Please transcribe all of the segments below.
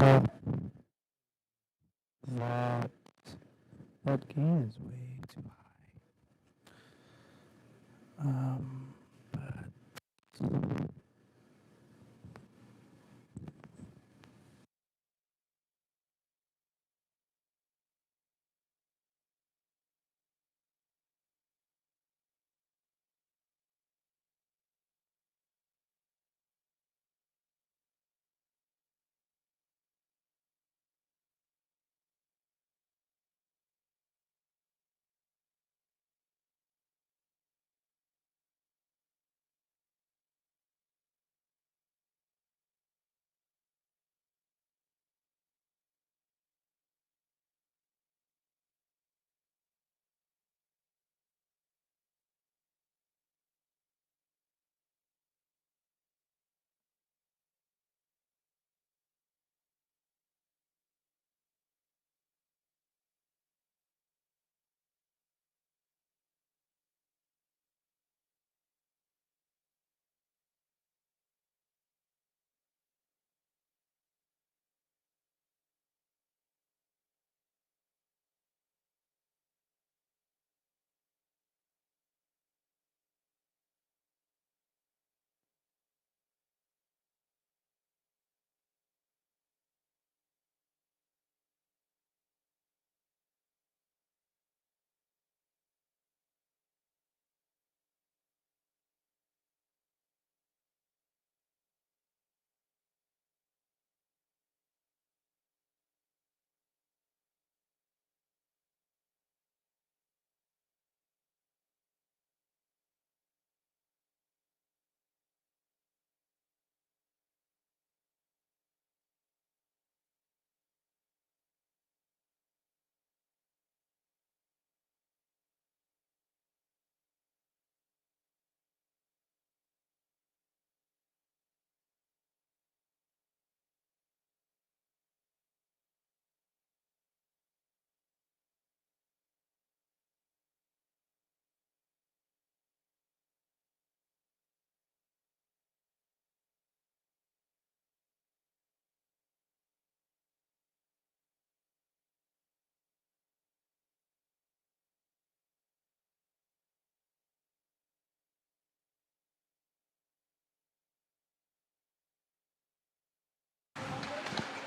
That that gain is way too high. But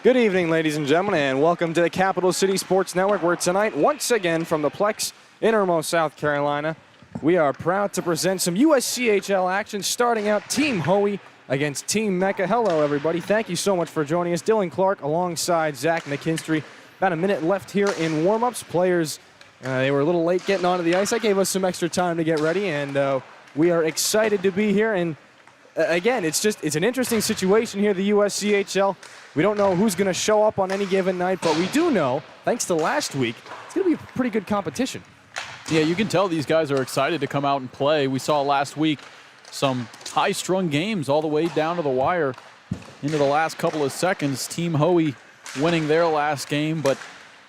Good evening, ladies and gentlemen, and welcome to the Capital City Sports Network, where tonight, once again from the Plex in Irmo, South Carolina, we are proud to present some USCHL action, starting out Team Hoey against Team Mecca. Hello, everybody. Thank you so much for joining us. Dillon Clark alongside Zach McKinstry. About a minute left here in warm-ups. Players, they were a little late getting onto the ice. That gave us some extra time to get ready, and we are excited to be here. And again, it's an interesting situation here, the USCHL. We don't know who's going to show up on any given night, but we do know, thanks to last week, it's going to be a pretty good competition. Yeah, you can tell these guys are excited to come out and play. We saw last week some high-strung games all the way down to the wire into the last couple of seconds. Team Hoey winning their last game, but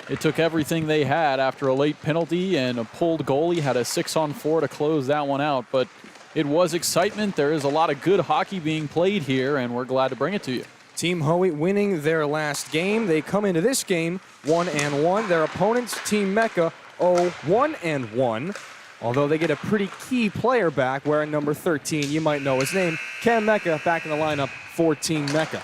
it took everything they had after a late penalty and a pulled goalie. Had a 6-on-4 to close that one out, but it was excitement. There is a lot of good hockey being played here, and we're glad to bring it to you. Team Hoey winning their last game. They come into this game 1-1. Their opponents, Team Mecca, 1-1. Although they get a pretty key player back wearing number 13. You might know his name. Cam Mecca back in the lineup for Team Mecca.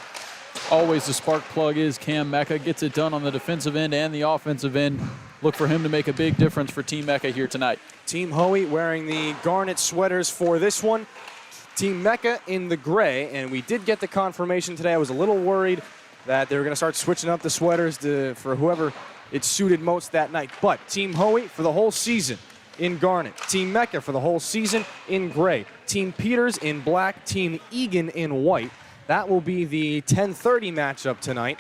Always the spark plug is Cam Mecca. Gets it done on the defensive end and the offensive end. Look for him to make a big difference for Team Mecca here tonight. Team Hoey wearing the garnet sweaters for this one. Team Mecca in the gray, and we did get the confirmation today. I was a little worried that they were going to start switching up the sweaters for whoever it suited most that night. But Team Hoey for the whole season in garnet. Team Mecca for the whole season in gray. Team Peters in black. Team Egan in white. That will be the 10:30 matchup tonight.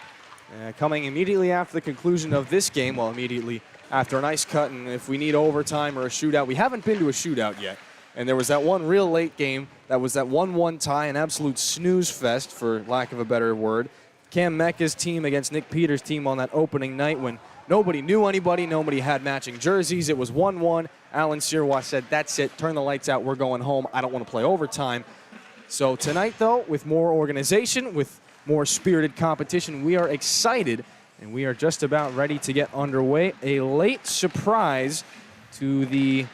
Coming immediately after the conclusion of this game, well, immediately after an ice cut, and if we need overtime or a shootout. We haven't been to a shootout yet. And there was that one real late game that was that 1-1 tie, an absolute snooze fest, for lack of a better word. Cam Mecca's team against Nick Peters' team on that opening night when nobody knew anybody, nobody had matching jerseys. It was 1-1. Alan Sirois said, that's it, turn the lights out, we're going home. I don't want to play overtime. So tonight, though, with more organization, with more spirited competition. We are excited, and we are just about ready to get underway. A late surprise to the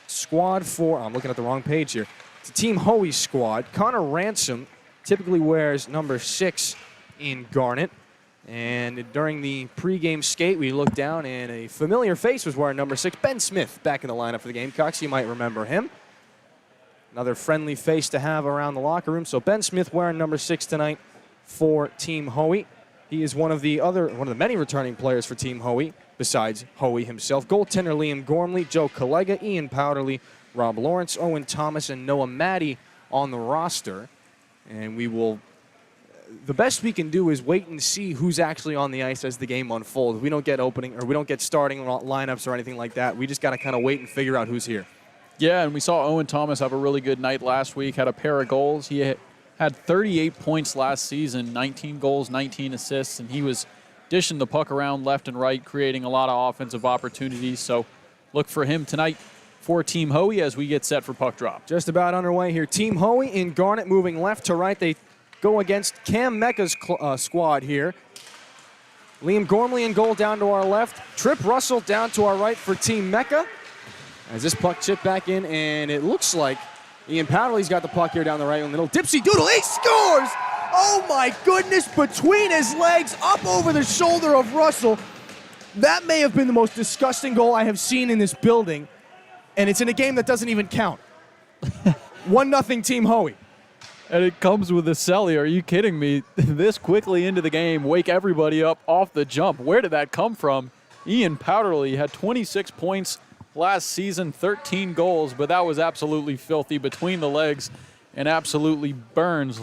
squad for, I'm looking at the wrong page here. It's Team Hoey's squad. Connor Ransom typically wears number 6 in garnet. And during the pregame skate, we looked down and a familiar face was wearing number 6. Ben Smith back in the lineup for the Gamecocks. You might remember him. Another friendly face to have around the locker room. So Ben Smith wearing number 6 tonight for Team Hoey. He is one of the many returning players for Team Hoey, besides Hoey himself. Goaltender Liam Gormley, Joe Collega, Ian Powderly, Rob Lawrence, Owen Thomas, and Noah Maddie on the roster. And the best we can do is wait and see who's actually on the ice as the game unfolds. We don't get starting lineups or anything like that. We just got to kind of wait and figure out who's here. Yeah, and we saw Owen Thomas have a really good night last week, had a pair of goals. He had 38 points last season, 19 goals, 19 assists, and he was dishing the puck around left and right, creating a lot of offensive opportunities. So look for him tonight for Team Hoey as we get set for puck drop. Just about underway here. Team Hoey in garnet moving left to right. They go against Cam Mecca's squad here. Liam Gormley in goal down to our left. Trip Russell down to our right for Team Mecca. As this puck chipped back in, and it looks like Ian Powderly's got the puck here down the right middle. Dipsy Doodle, he scores! Oh my goodness, between his legs, up over the shoulder of Russell. That may have been the most disgusting goal I have seen in this building, and it's in a game that doesn't even count. 1-0 Team Hoey. And it comes with a celly. Are you kidding me? This quickly into the game, wake everybody up off the jump. Where did that come from? Ian Powderly had 26 points last season, 13 goals, but that was absolutely filthy between the legs and absolutely burns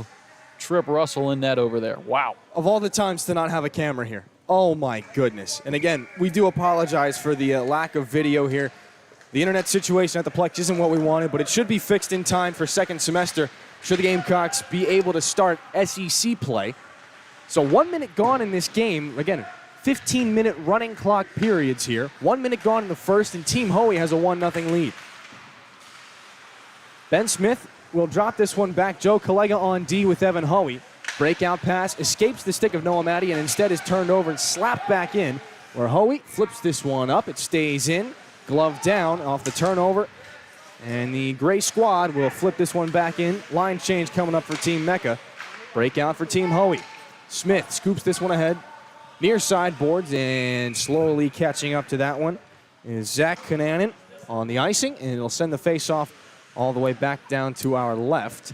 Trip Russell in net over there. Wow. Of all the times to not have a camera here. Oh my goodness. And again, we do apologize for the lack of video here. The internet situation at the Plex isn't what we wanted, but it should be fixed in time for second semester should the Gamecocks be able to start SEC play. So 1 minute gone in this game. Again, 15-minute running clock periods here. 1 minute gone in the first, and Team Hoey has a 1-0 lead. Ben Smith will drop this one back. Joe Collega on D with Evan Hoey. Breakout pass, escapes the stick of Noah Maddie, and instead is turned over and slapped back in, where Hoey flips this one up. It stays in. Glove down off the turnover. And the Gray squad will flip this one back in. Line change coming up for Team Mecca. Breakout for Team Hoey. Smith scoops this one ahead. Near side boards, and slowly catching up to that one is Zach Kananen on the icing, and it'll send the face-off all the way back down to our left.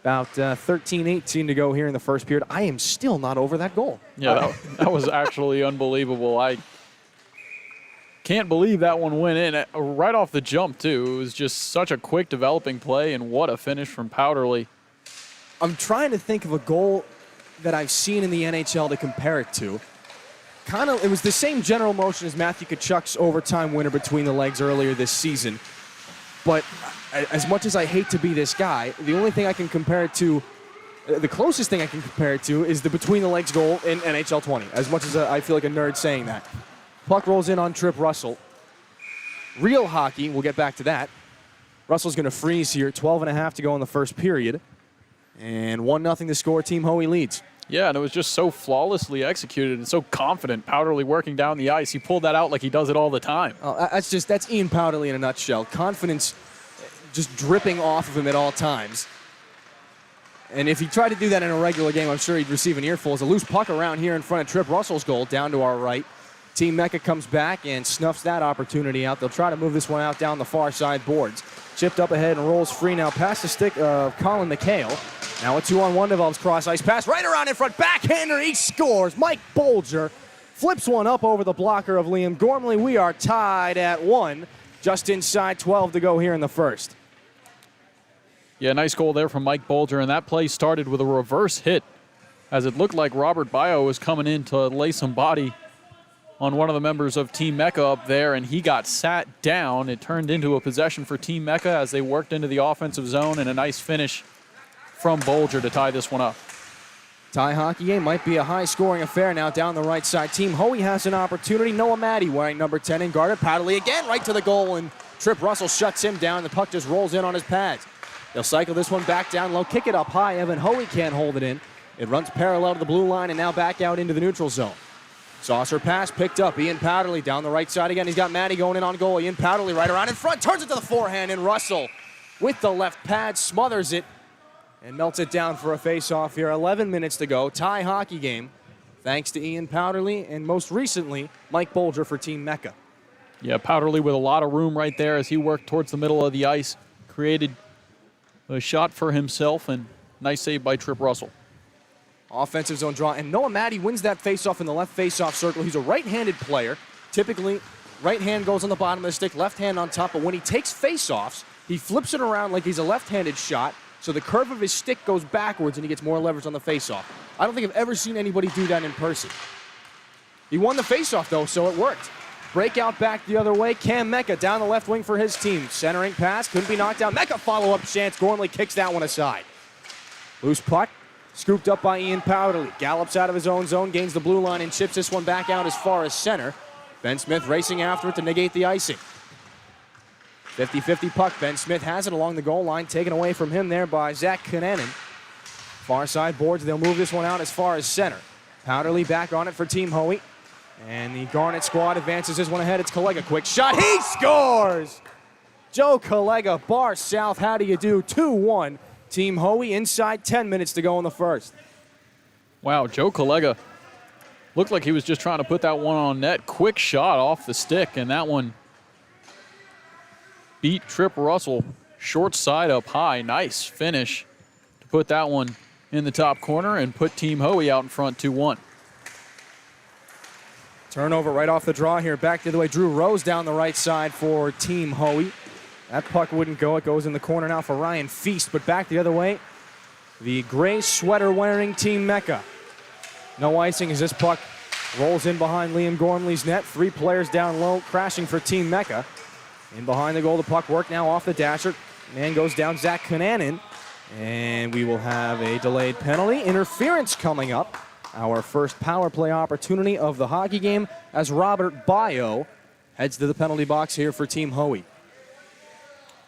About 13-18 to go here in the first period. I am still not over that goal. Yeah, that was actually unbelievable. I can't believe that one went in right off the jump, too. It was just such a quick developing play, and what a finish from Powderly. I'm trying to think of a goal that I've seen in the NHL to compare it to. It was the same general motion as Matthew Tkachuk's overtime winner between the legs earlier this season. But as much as I hate to be this guy, the only thing I can compare it to, the closest thing I can compare it to is the between the legs goal in NHL 20, as much as I feel like a nerd saying that. Puck rolls in on Trip Russell. Real hockey, we'll get back to that. Russell's going to freeze here, 12.5 to go in the first period. And 1-0 to score, Team Hoey leads. Yeah, and it was just so flawlessly executed and so confident. Powderly working down the ice. He pulled that out like he does it all the time. That's Ian Powderly in a nutshell. Confidence just dripping off of him at all times. And if he tried to do that in a regular game, I'm sure he'd receive an earful. As a loose puck around here in front of Trip Russell's goal, down to our right. Team Mecca comes back and snuffs that opportunity out. They'll try to move this one out down the far side boards. Chipped up ahead and rolls free now past the stick of Colin McHale. Now a 2-on-1 develops, cross ice pass right around in front, backhander, he scores. Mike Bolger flips one up over the blocker of Liam Gormley. We are tied at 1, just inside 12 to go here in the first. Yeah, nice goal there from Mike Bolger, and that play started with a reverse hit as it looked like Robert Bio was coming in to lay some body on one of the members of Team Mecca up there, and he got sat down. It turned into a possession for Team Mecca as they worked into the offensive zone, and a nice finish from Bolger to tie this one up. Tie hockey game might be a high-scoring affair now down the right side. Team Hoey has an opportunity. Noah Maddie wearing number 10 in guarded. Powderly again right to the goal, and Trip Russell shuts him down. The puck just rolls in on his pads. They'll cycle this one back down low, kick it up high. Evan Hoey can't hold it in. It runs parallel to the blue line and now back out into the neutral zone. Saucer pass picked up. Ian Powderly down the right side again. He's got Matty going in on goal. Ian Powderly right around in front, turns it to the forehand, and Russell with the left pad smothers it and melts it down for a face-off here. 11 minutes to go. Tie hockey game. Thanks to Ian Powderly and most recently Mike Bolger for Team Mecca. Yeah, Powderly with a lot of room right there as he worked towards the middle of the ice. Created a shot for himself, and nice save by Trip Russell. Offensive zone draw, and Noah Matty wins that faceoff in the left faceoff circle. He's a right-handed player. Typically, right hand goes on the bottom of the stick, left hand on top, but when he takes faceoffs, he flips it around like he's a left-handed shot, so the curve of his stick goes backwards and he gets more leverage on the faceoff. I don't think I've ever seen anybody do that in person. He won the faceoff, though, so it worked. Breakout back the other way. Cam Mecca down the left wing for his team. Centering pass, couldn't be knocked down. Mecca follow-up chance. Gormley kicks that one aside. Loose puck. Scooped up by Ian Powderly. Gallops out of his own zone, gains the blue line, and chips this one back out as far as center. Ben Smith racing after it to negate the icing. 50-50 puck. Ben Smith has it along the goal line, taken away from him there by Zach Kananen. Far side boards, they'll move this one out as far as center. Powderly back on it for Team Hoey. And the Garnet squad advances this one ahead. It's Collega. Quick shot. He scores! Joe Collega, bar south. How do you do? 2-1. Team Hoey inside 10 minutes to go in the first. Wow, Joe Collega looked like he was just trying to put that one on net. Quick shot off the stick, and that one beat Trip Russell. Short side up high. Nice finish to put that one in the top corner and put Team Hoey out in front 2-1. Turnover right off the draw here. Back the other way. Drew Rose down the right side for Team Hoey. That puck wouldn't go. It goes in the corner now for Ryan Feast. But back the other way, the gray sweater-wearing Team Mecca. No icing as this puck rolls in behind Liam Gormley's net. 3 players down low, crashing for Team Mecca. In behind the goal, the puck work now off the dasher. Man goes down, Zach Kananen. And we will have a delayed penalty. Interference coming up. Our first power play opportunity of the hockey game as Robert Bayo heads to the penalty box here for Team Hoey.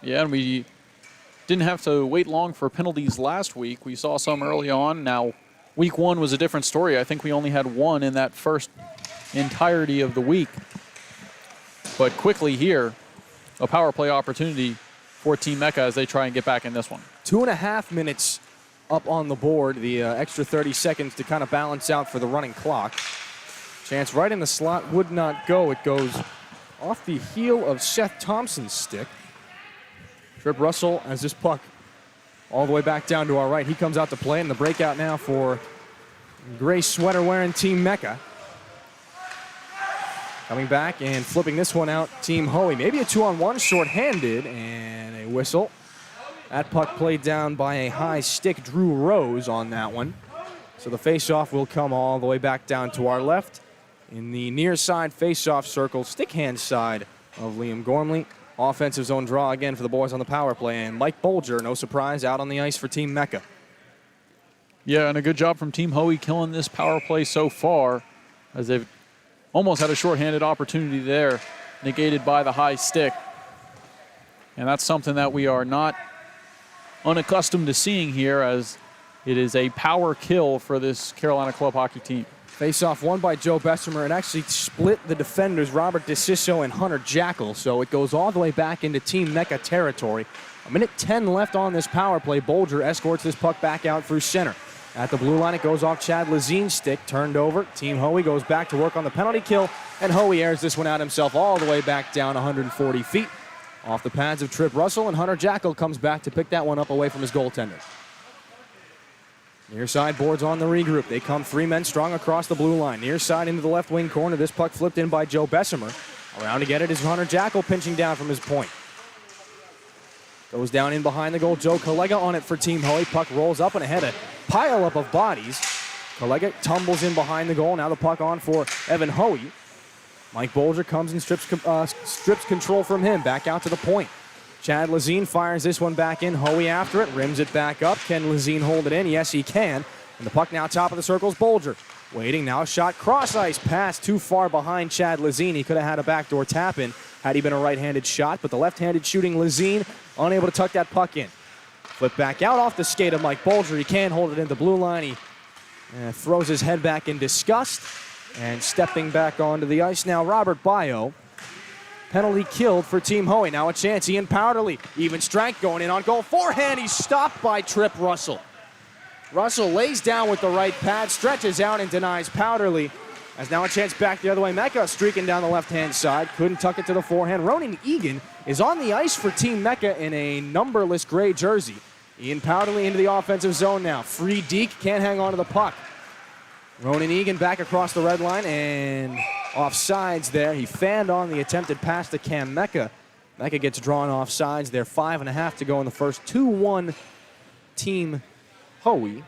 Yeah, and we didn't have to wait long for penalties last week. We saw some early on. Now, week 1 was a different story. I think we only had 1 in that first entirety of the week. But quickly here, a power play opportunity for Team Mecca as they try and get back in this one. 2.5 minutes up on the board. The extra 30 seconds to kind of balance out for the running clock. Chance right in the slot would not go. It goes off the heel of Seth Thompson's stick. Trip Russell as this puck all the way back down to our right. He comes out to play in the breakout now for gray sweater-wearing Team Mecca. Coming back and flipping this one out, Team Hoey. Maybe a 2-on-1, short-handed, and a whistle. That puck played down by a high stick, Drew Rose on that one. So the face-off will come all the way back down to our left. In the near side face-off circle, stick hand side of Liam Gormley. Offensive zone draw again for the boys on the power play. And Mike Bolger, no surprise, out on the ice for Team Mecca. Yeah, and a good job from Team Hoey killing this power play so far, as they've almost had a shorthanded opportunity there, negated by the high stick. And that's something that we are not unaccustomed to seeing here, as it is a power kill for this Carolina Club hockey team. Face-off won by Joe Bessemer and actually split the defenders, Robert DeCiccio and Hunter Jackal. So it goes all the way back into Team Mecca territory. 1:10 left on this power play. Bolger escorts this puck back out through center. At the blue line, it goes off Chad Lazine's stick, turned over. Team Hoey goes back to work on the penalty kill, and Hoey airs this one out himself all the way back down 140 feet. Off the pads of Trip Russell, and Hunter Jackal comes back to pick that one up away from his goaltender. Near side boards on the regroup. They come 3 men strong across the blue line. Near side into the left wing corner. This puck flipped in by Joe Bessemer. Around to get it is Hunter Jackal pinching down from his point. Goes down in behind the goal. Joe Collega on it for Team Hoey. Puck rolls up and ahead. A pile up of bodies. Collega tumbles in behind the goal. Now the puck on for Evan Hoey. Mike Bolger comes and strips control from him. Back out to the point. Chad Lazine fires this one back in. Hoey after it. Rims it back up. Can Lazine hold it in? Yes, he can. And the puck now top of the circle is Bolger. Waiting now. Shot cross ice. Pass too far behind Chad Lazine. He could have had a backdoor tap in had he been a right-handed shot. But the left-handed shooting Lazine unable to tuck that puck in. Flip back out off the skate of Mike Bolger. He can't hold it in the blue line. He throws his head back in disgust. And stepping back onto the ice now, Robert Bayo. Penalty killed for Team Hoey. Now a chance. Ian Powderly. Even strength going in on goal. Forehand. He's stopped by Trip Russell. Russell lays down with the right pad, stretches out and denies Powderly. As now a chance back the other way. Mecca streaking down the left-hand side. Couldn't tuck it to the forehand. Ronan Egan is on the ice for Team Mecca in a numberless gray jersey. Ian Powderly into the offensive zone now. Free Deke. Can't hang on to the puck. Ronan Egan back across the red line and offsides there. He fanned on the attempted pass to Cam Mecca. Mecca gets drawn offsides there. 5.5 to go in the first. 2-1 Team Hoey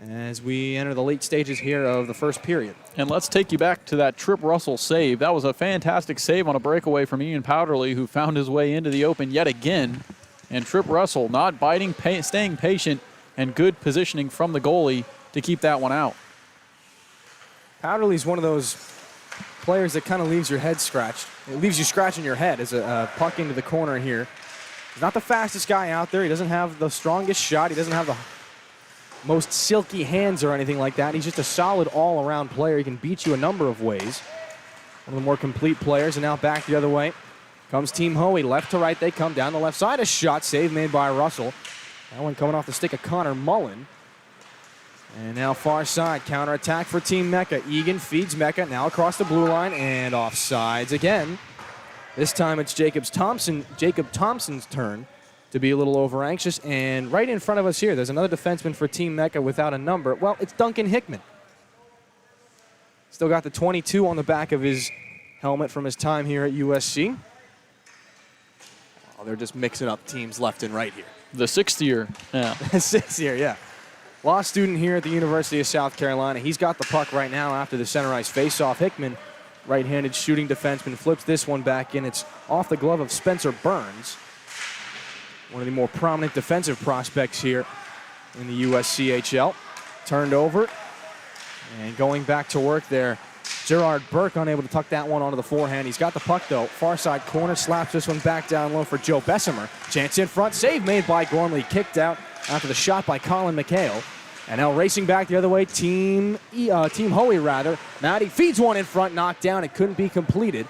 as we enter the late stages here of the first period. And let's take you back to that Trip Russell save. That was a fantastic save on a breakaway from Ian Powderly, who found his way into the open yet again. And Trip Russell not biting, staying patient, and good positioning from the goalie to keep that one out. Powderly's one of those players that kind of leaves your head scratched. It leaves you scratching your head as a puck into the corner here. He's not the fastest guy out there. He doesn't have the strongest shot. He doesn't have the most silky hands or anything like that. He's just a solid all-around player. He can beat you a number of ways. One of the more complete players. And now back the other way comes Team Hoey. Left to right they come. Down the left side. A shot save made by Russell. That one coming off the stick of Connor Mullen. And now far side. Counterattack for Team Mecca. Egan feeds Mecca. Now across the blue line. And offsides again. This time it's Jacob Thompson's turn to be a little over anxious. And right in front of us here, there's another defenseman for Team Mecca without a number. Well, it's Duncan Hickman. Still got the 22 on the back of his helmet from his time here at USC. Oh, they're just mixing up teams left and right here. The 6th year. Yeah. 6th year, yeah. Law student here at the University of South Carolina. He's got the puck right now after the center ice faceoff. Hickman, right-handed shooting defenseman, flips this one back in. It's off the glove of Spencer Burns, one of the more prominent defensive prospects here in the USCHL. Turned over and going back to work there. Gerard Burke unable to tuck that one onto the forehand. He's got the puck though. Far side corner, slaps this one back down low for Joe Bessemer. Chance in front, save made by Gormley. Kicked out after the shot by Colin McHale. And now racing back the other way, Team Hoey rather. Matty feeds one in front, knocked down. It couldn't be completed.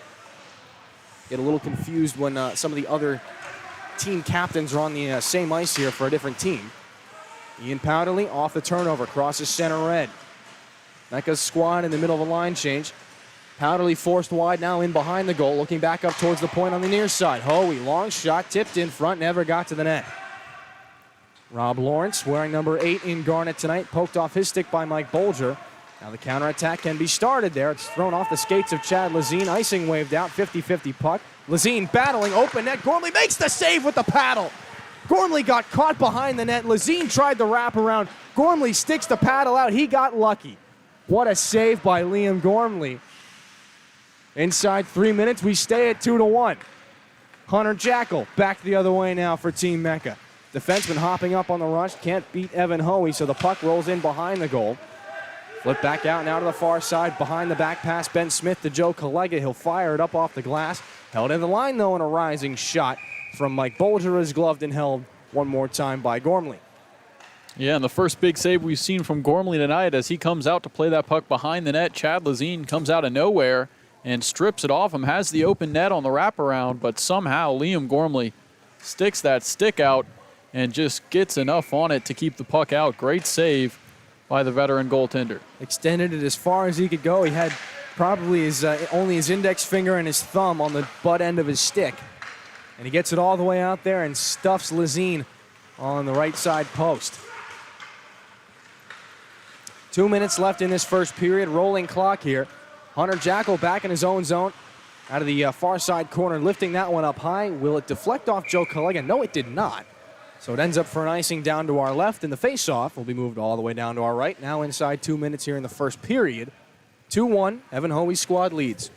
Get a little confused when some of the other team captains are on the same ice here for a different team. Ian Powderly off the turnover, crosses center red. Mecca's squad in the middle of a line change. Powderly forced wide, now in behind the goal, looking back up towards the point on the near side. Hoey, long shot, tipped in front, never got to the net. Rob Lawrence, wearing number 8 in garnet tonight, poked off his stick by Mike Bolger. Now the counterattack can be started there. It's thrown off the skates of Chad Lazine. Icing waved out, 50-50 puck. Lazine battling, open net. Gormley makes the save with the paddle. Gormley got caught behind the net. Lazine tried the wraparound. Gormley sticks the paddle out. He got lucky. What a save by Liam Gormley. Inside 3 minutes, we stay at 2-1. Hunter Jackal back the other way now for Team Mecca. Defenseman hopping up on the rush. Can't beat Evan Hoey, so the puck rolls in behind the goal. Flip back out now to the far side. Behind the back pass, Ben Smith to Joe Collega. He'll fire it up off the glass. Held in the line, though, and a rising shot from Mike Bolger is gloved and held one more time by Gormley. Yeah, and the first big save we've seen from Gormley tonight as he comes out to play that puck behind the net. Chad Lazine comes out of nowhere and strips it off him, has the open net on the wraparound, but somehow Liam Gormley sticks that stick out and just gets enough on it to keep the puck out. Great save by the veteran goaltender. Extended it as far as he could go. He had probably only his index finger and his thumb on the butt end of his stick. And he gets it all the way out there and stuffs Lazine on the right side post. 2 minutes left in this first period. Rolling clock here. Hunter Jackal back in his own zone. Out of the far side corner, lifting that one up high. Will it deflect off Joe Collega? No, it did not. So it ends up for an icing down to our left, and the face-off will be moved all the way down to our right. Now inside 2 minutes here in the first period. 2-1, Evan Hoey's squad leads.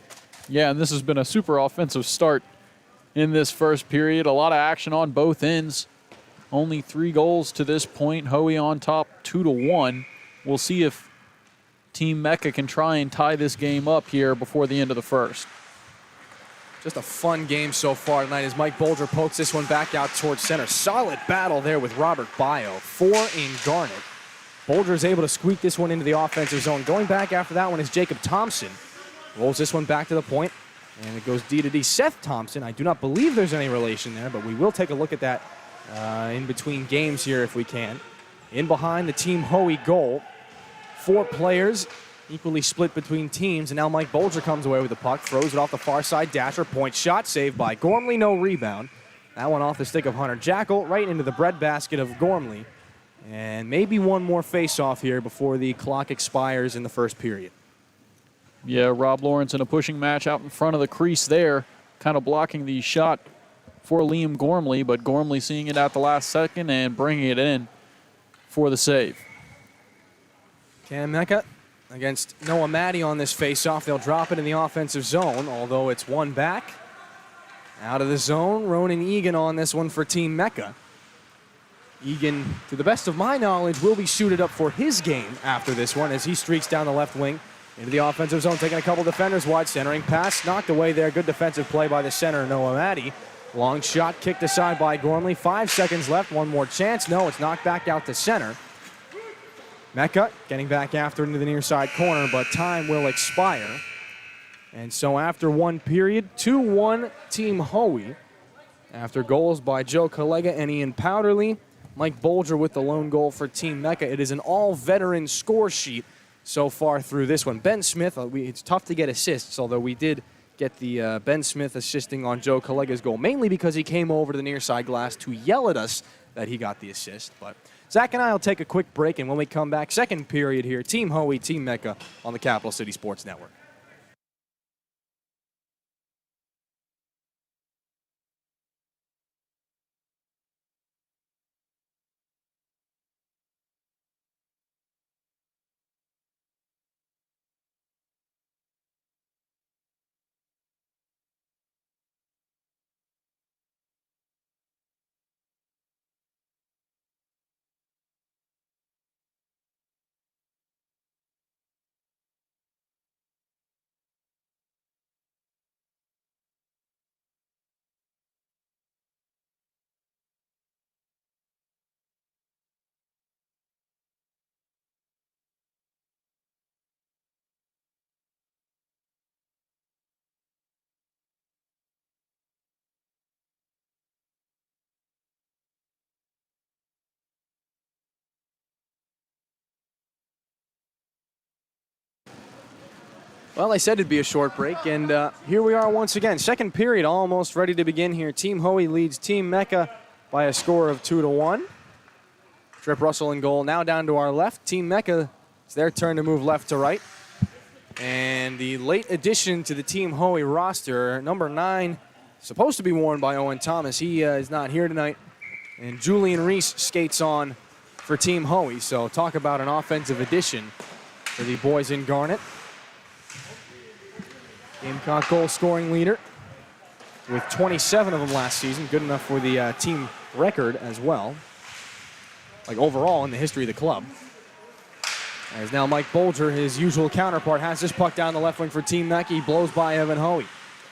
Yeah, and this has been a super offensive start in this first period. A lot of action on both ends. Only 3 goals to this point. Hoey on top, 2-1. We'll see if Team Mecca can try and tie this game up here before the end of the first. Just a fun game so far tonight as Mike Bolger pokes this one back out towards center. Solid battle there with Robert Bio. 4 in Garnet. Bolger is able to squeak this one into the offensive zone. Going back after that one is Jacob Thompson. Rolls this one back to the point, and it goes D to D. Seth Thompson, I do not believe there's any relation there, but we will take a look at that in between games here if we can. In behind the Team Hoey goal. 4 players equally split between teams, and now Mike Bolger comes away with the puck, throws it off the far side, dasher, point shot, saved by Gormley, no rebound. That one off the stick of Hunter Jackal, right into the breadbasket of Gormley. And maybe one more face-off here before the clock expires in the first period. Yeah, Rob Lawrence in a pushing match out in front of the crease there, kind of blocking the shot for Liam Gormley, but Gormley seeing it at the last second and bringing it in for the save. Cam Mecca against Noah Maddie on this face-off. They'll drop it in the offensive zone, although it's one back. Out of the zone, Ronan Egan on this one for Team Mecca. Egan, to the best of my knowledge, will be suited up for his game after this one as he streaks down the left wing into the offensive zone, taking a couple defenders wide, centering pass, knocked away there. Good defensive play by the center, Noah Maddie. Long shot kicked aside by Gormley. 5 seconds left, one more chance. No, it's knocked back out to center. Mecca getting back after into the near side corner, but time will expire. And so after one period, 2-1 Team Hoey. After goals by Joe Collega and Ian Powderly, Mike Bolger with the lone goal for Team Mecca. It is an all-veteran score sheet so far through this one. Ben Smith, it's tough to get assists, although we did get the Ben Smith assisting on Joe Collega's goal, mainly because he came over to the near side glass to yell at us that he got the assist. But Zach and I will take a quick break, and when we come back, second period here, Team Hoey, Team Mecca on the Capital City Sports Network. Well, I said it'd be a short break, and here we are once again. Second period almost ready to begin here. Team Hoey leads Team Mecca by a score of 2-1. Trip Russell in goal. Now down to our left. Team Mecca, it's their turn to move left to right. And the late addition to the Team Hoey roster, number 9, supposed to be worn by Owen Thomas. He is not here tonight. And Julian Reese skates on for Team Hoey. So talk about an offensive addition for the boys in Garnet. Gamecock goal scoring leader with 27 of them last season. Good enough for the team record as well, like overall in the history of the club. As now Mike Bolger, his usual counterpart, has this puck down the left wing for Team Mecca. He blows by Evan Hoey.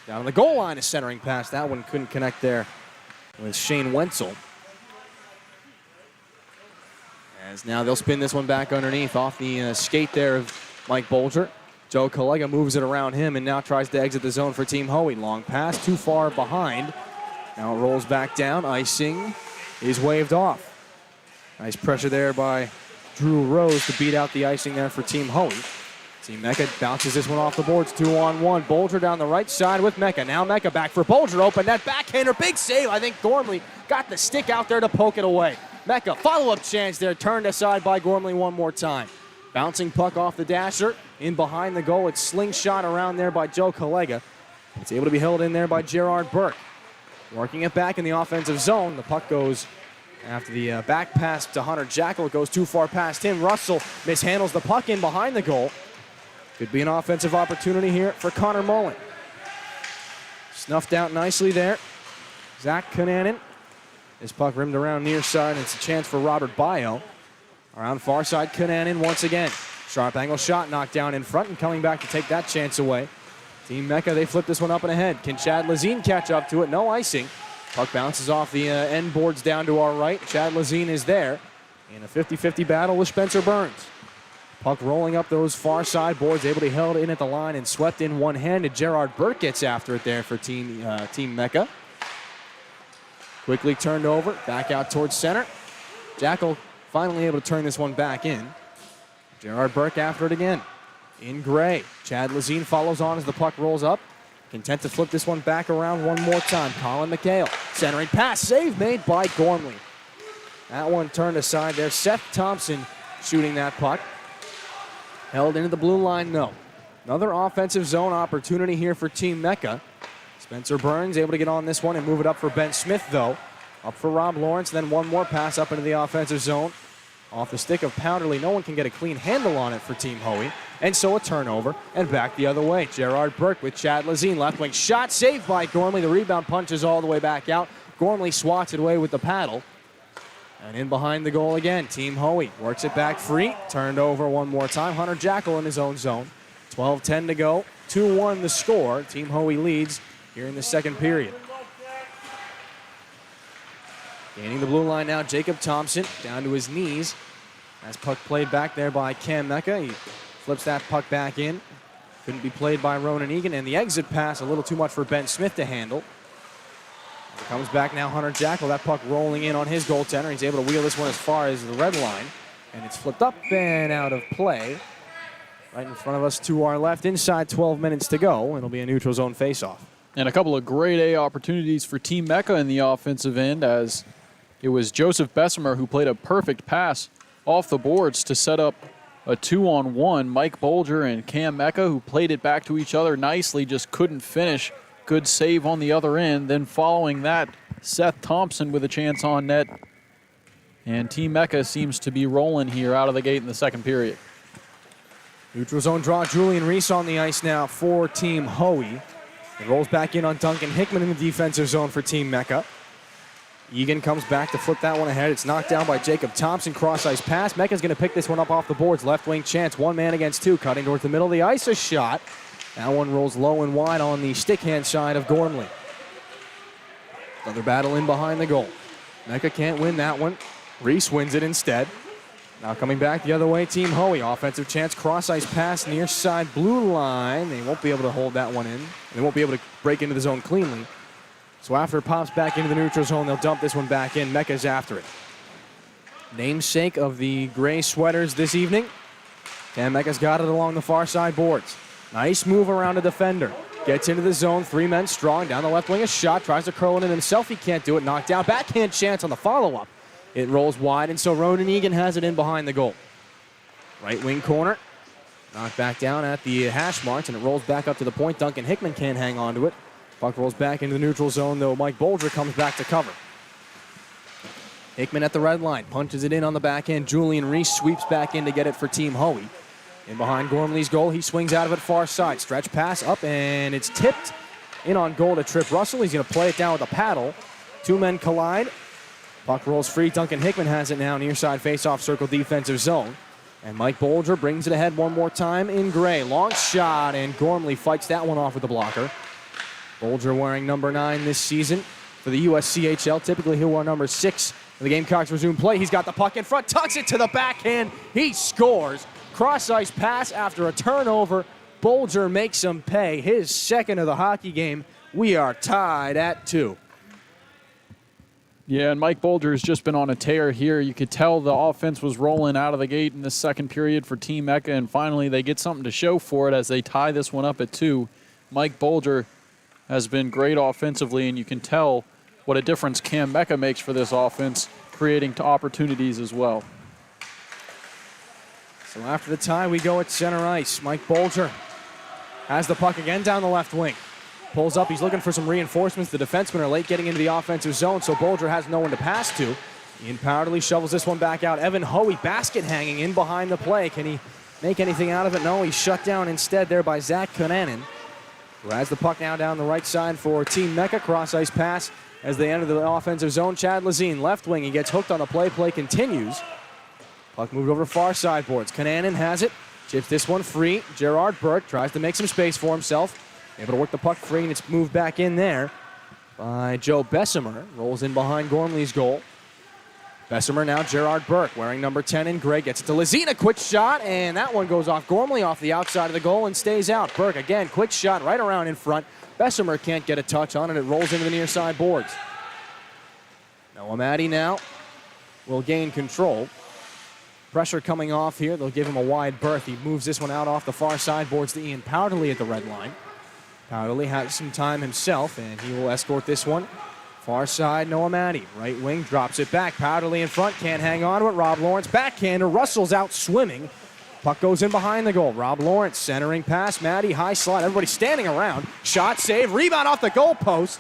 Down on the goal line, a centering pass. That one couldn't connect there with Shane Wenzel. As now they'll spin this one back underneath off the skate there of Mike Bolger. Joe Collega moves it around him and now tries to exit the zone for Team Hoey. Long pass, too far behind. Now it rolls back down. Icing is waved off. Nice pressure there by Drew Rose to beat out the icing there for Team Hoey. Team Mecca bounces this one off the boards, 2-on-1. Bolger down the right side with Mecca. Now Mecca back for Bolger, open net, backhander, big save. I think Gormley got the stick out there to poke it away. Mecca, follow-up chance there, turned aside by Gormley one more time. Bouncing puck off the dasher, in behind the goal. It's slingshot around there by Joe Collega. It's able to be held in there by Gerard Burke. Working it back in the offensive zone. The puck goes after the back pass to Hunter Jackal. It goes too far past him. Russell mishandles the puck in behind the goal. Could be an offensive opportunity here for Connor Mullen. Snuffed out nicely there. Zach Cunanan. This puck rimmed around near side. It's a chance for Robert Bio. Around far side, Cunanan once again. Sharp angle shot knocked down in front and coming back to take that chance away. Team Mecca, they flip this one up and ahead. Can Chad Lazine catch up to it? No icing. Puck bounces off the end boards down to our right. Chad Lazine is there in a 50-50 battle with Spencer Burns. Puck rolling up those far side boards, able to be held in at the line and swept in one-handed. Gerard Burke gets after it there for Team Mecca. Quickly turned over, back out towards center. Jackal finally able to turn this one back in. Gerard Burke after it again. In gray, Chad Lazine follows on as the puck rolls up. Content to flip this one back around one more time. Colin McHale, centering pass, save made by Gormley. That one turned aside there. Seth Thompson shooting that puck. Held into the blue line, no. Another offensive zone opportunity here for Team Mecca. Spencer Burns able to get on this one and move it up for Ben Smith, though. Up for Rob Lawrence, then one more pass up into the offensive zone. Off the stick of Powderly, no one can get a clean handle on it for Team Hoey. And so a turnover, and back the other way. Gerard Burke with Chad Lazine, left wing shot, saved by Gormley. The rebound punches all the way back out. Gormley swats it away with the paddle. And in behind the goal again, Team Hoey works it back free. Turned over one more time. Hunter Jackal in his own zone. 12-10 to go. 2-1 the score. Team Hoey leads here in the second period. Gaining the blue line now, Jacob Thompson down to his knees. As puck played back there by Cam Mecca. He flips that puck back in. Couldn't be played by Ronan Egan. And the exit pass a little too much for Ben Smith to handle. Comes back now, Hunter Jackal. That puck rolling in on his goaltender. He's able to wheel this one as far as the red line. And it's flipped up and out of play. Right in front of us to our left, inside 12 minutes to go. It'll be a neutral zone faceoff. And a couple of grade A opportunities for Team Mecca in the offensive end, as it was Joseph Bessemer who played a perfect pass off the boards to set up a 2-on-1. Mike Bolger and Cam Mecca, who played it back to each other nicely, just couldn't finish. Good save on the other end. Then following that, Seth Thompson with a chance on net. And Team Mecca seems to be rolling here out of the gate in the second period. Neutral zone draw. Julian Reese on the ice now for Team Hoey. It rolls back in on Duncan Hickman in the defensive zone for Team Mecca. Egan comes back to flip that one ahead. It's knocked down by Jacob Thompson. Cross-ice pass. Mecca's going to pick this one up off the boards. Left wing chance. One man against two. Cutting towards the middle of the ice. A shot. That one rolls low and wide on the stick hand side of Gormley. Another battle in behind the goal. Mecca can't win that one. Reese wins it instead. Now coming back the other way, Team Hoey. Offensive chance, cross-ice pass, near side blue line. They won't be able to hold that one in. They won't be able to break into the zone cleanly. So after it pops back into the neutral zone, they'll dump this one back in. Mecca's after it. Namesake of the gray sweaters this evening. Cam Mecca's got it along the far side boards. Nice move around a defender. Gets into the zone, three men strong. Down the left wing, a shot. Tries to curl it in himself. He can't do it. Knocked down. Backhand chance on the follow-up. It rolls wide, and so Ronan Egan has it in behind the goal. Right wing corner. Knocked back down at the hash marks, and it rolls back up to the point. Duncan Hickman can't hang on to it. Puck rolls back into the neutral zone, though Mike Bolger comes back to cover. Hickman at the red line. Punches it in on the backhand. Julian Reese sweeps back in to get it for Team Hoey. In behind Gormley's goal, he swings out of it far side. Stretch pass up, and it's tipped in on goal to Trip Russell. He's going to play it down with a paddle. Two men collide. Puck rolls free. Duncan Hickman has it now near side face-off circle defensive zone. And Mike Bolger brings it ahead one more time in gray. Long shot, and Gormley fights that one off with the blocker. Bolger wearing number 9 this season for the USCHL. Typically he'll wear number 6 when the Gamecocks resume play. He's got the puck in front, tucks it to the backhand. He scores. Cross-ice pass after a turnover. Bolger makes him pay. His second of the hockey game. We are tied at 2. Yeah, and Mike Bolger has just been on a tear here. You could tell the offense was rolling out of the gate in the second period for Team Mecca, and finally they get something to show for it as they tie this one up at 2. Mike Bolger has been great offensively, and you can tell what a difference Cam Mecca makes for this offense, creating opportunities as well. So after the tie, we go at center ice. Mike Bolger has the puck again down the left wing. Pulls up, he's looking for some reinforcements. The defensemen are late getting into the offensive zone, so Bolger has no one to pass to. Ian Powderly shovels this one back out. Evan Hoey basket hanging in behind the play. Can he make anything out of it? No, he's shut down instead there by Zach Konanen, who has the puck now down the right side for Team Mecca. Cross-ice pass as they enter the offensive zone. Chad Lazine, left wing. He gets hooked on the play. Play continues. Puck moved over to far side boards. Konanen has it. Chips this one free. Gerard Burke tries to make some space for himself. Able to work the puck free, and it's moved back in there by Joe Bessemer. Rolls in behind Gormley's goal. Bessemer now, Gerard Burke, wearing number 10 in gray, gets it to Lazina, quick shot, and that one goes off Gormley off the outside of the goal and stays out. Burke, again, quick shot right around in front. Bessemer can't get a touch on it. It rolls into the near side boards. Noah Maddie now will gain control. Pressure coming off here. They'll give him a wide berth. He moves this one out off the far side boards to Ian Powderly at the red line. Powderly has some time himself, and he will escort this one. Far side, Noah Maddie. Right wing, drops it back. Powderly in front, can't hang on to it. Rob Lawrence, backhander. Russell's out swimming. Puck goes in behind the goal. Rob Lawrence centering pass. Maddie, high slot. Everybody standing around. Shot, save, rebound off the goal post.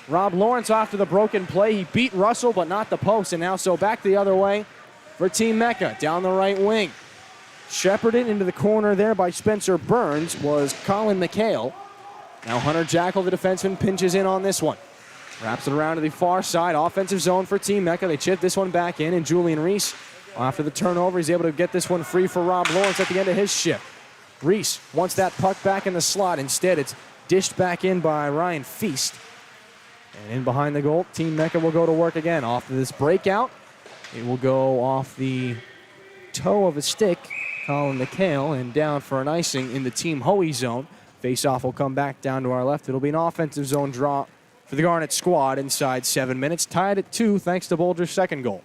Rob Lawrence off to the broken play. He beat Russell, but not the post. And now so back the other way for Team Mecca. Down the right wing. Shepherded into the corner there by Spencer Burns was Colin McHale. Now Hunter Jackal, the defenseman, pinches in on this one. Wraps it around to the far side. Offensive zone for Team Mecca. They chip this one back in, and Julian Reese, after the turnover, he's able to get this one free for Rob Lawrence at the end of his shift. Reese wants that puck back in the slot. Instead, it's dished back in by Ryan Feast. And in behind the goal, Team Mecca will go to work again. Off of this breakout, it will go off the toe of a stick, Colin McHale, and down for an icing in the Team Hoey zone. Face-off will come back down to our left. It'll be an offensive zone draw for the Garnet squad inside 7 minutes. Tied at 2 thanks to Bolger's second goal.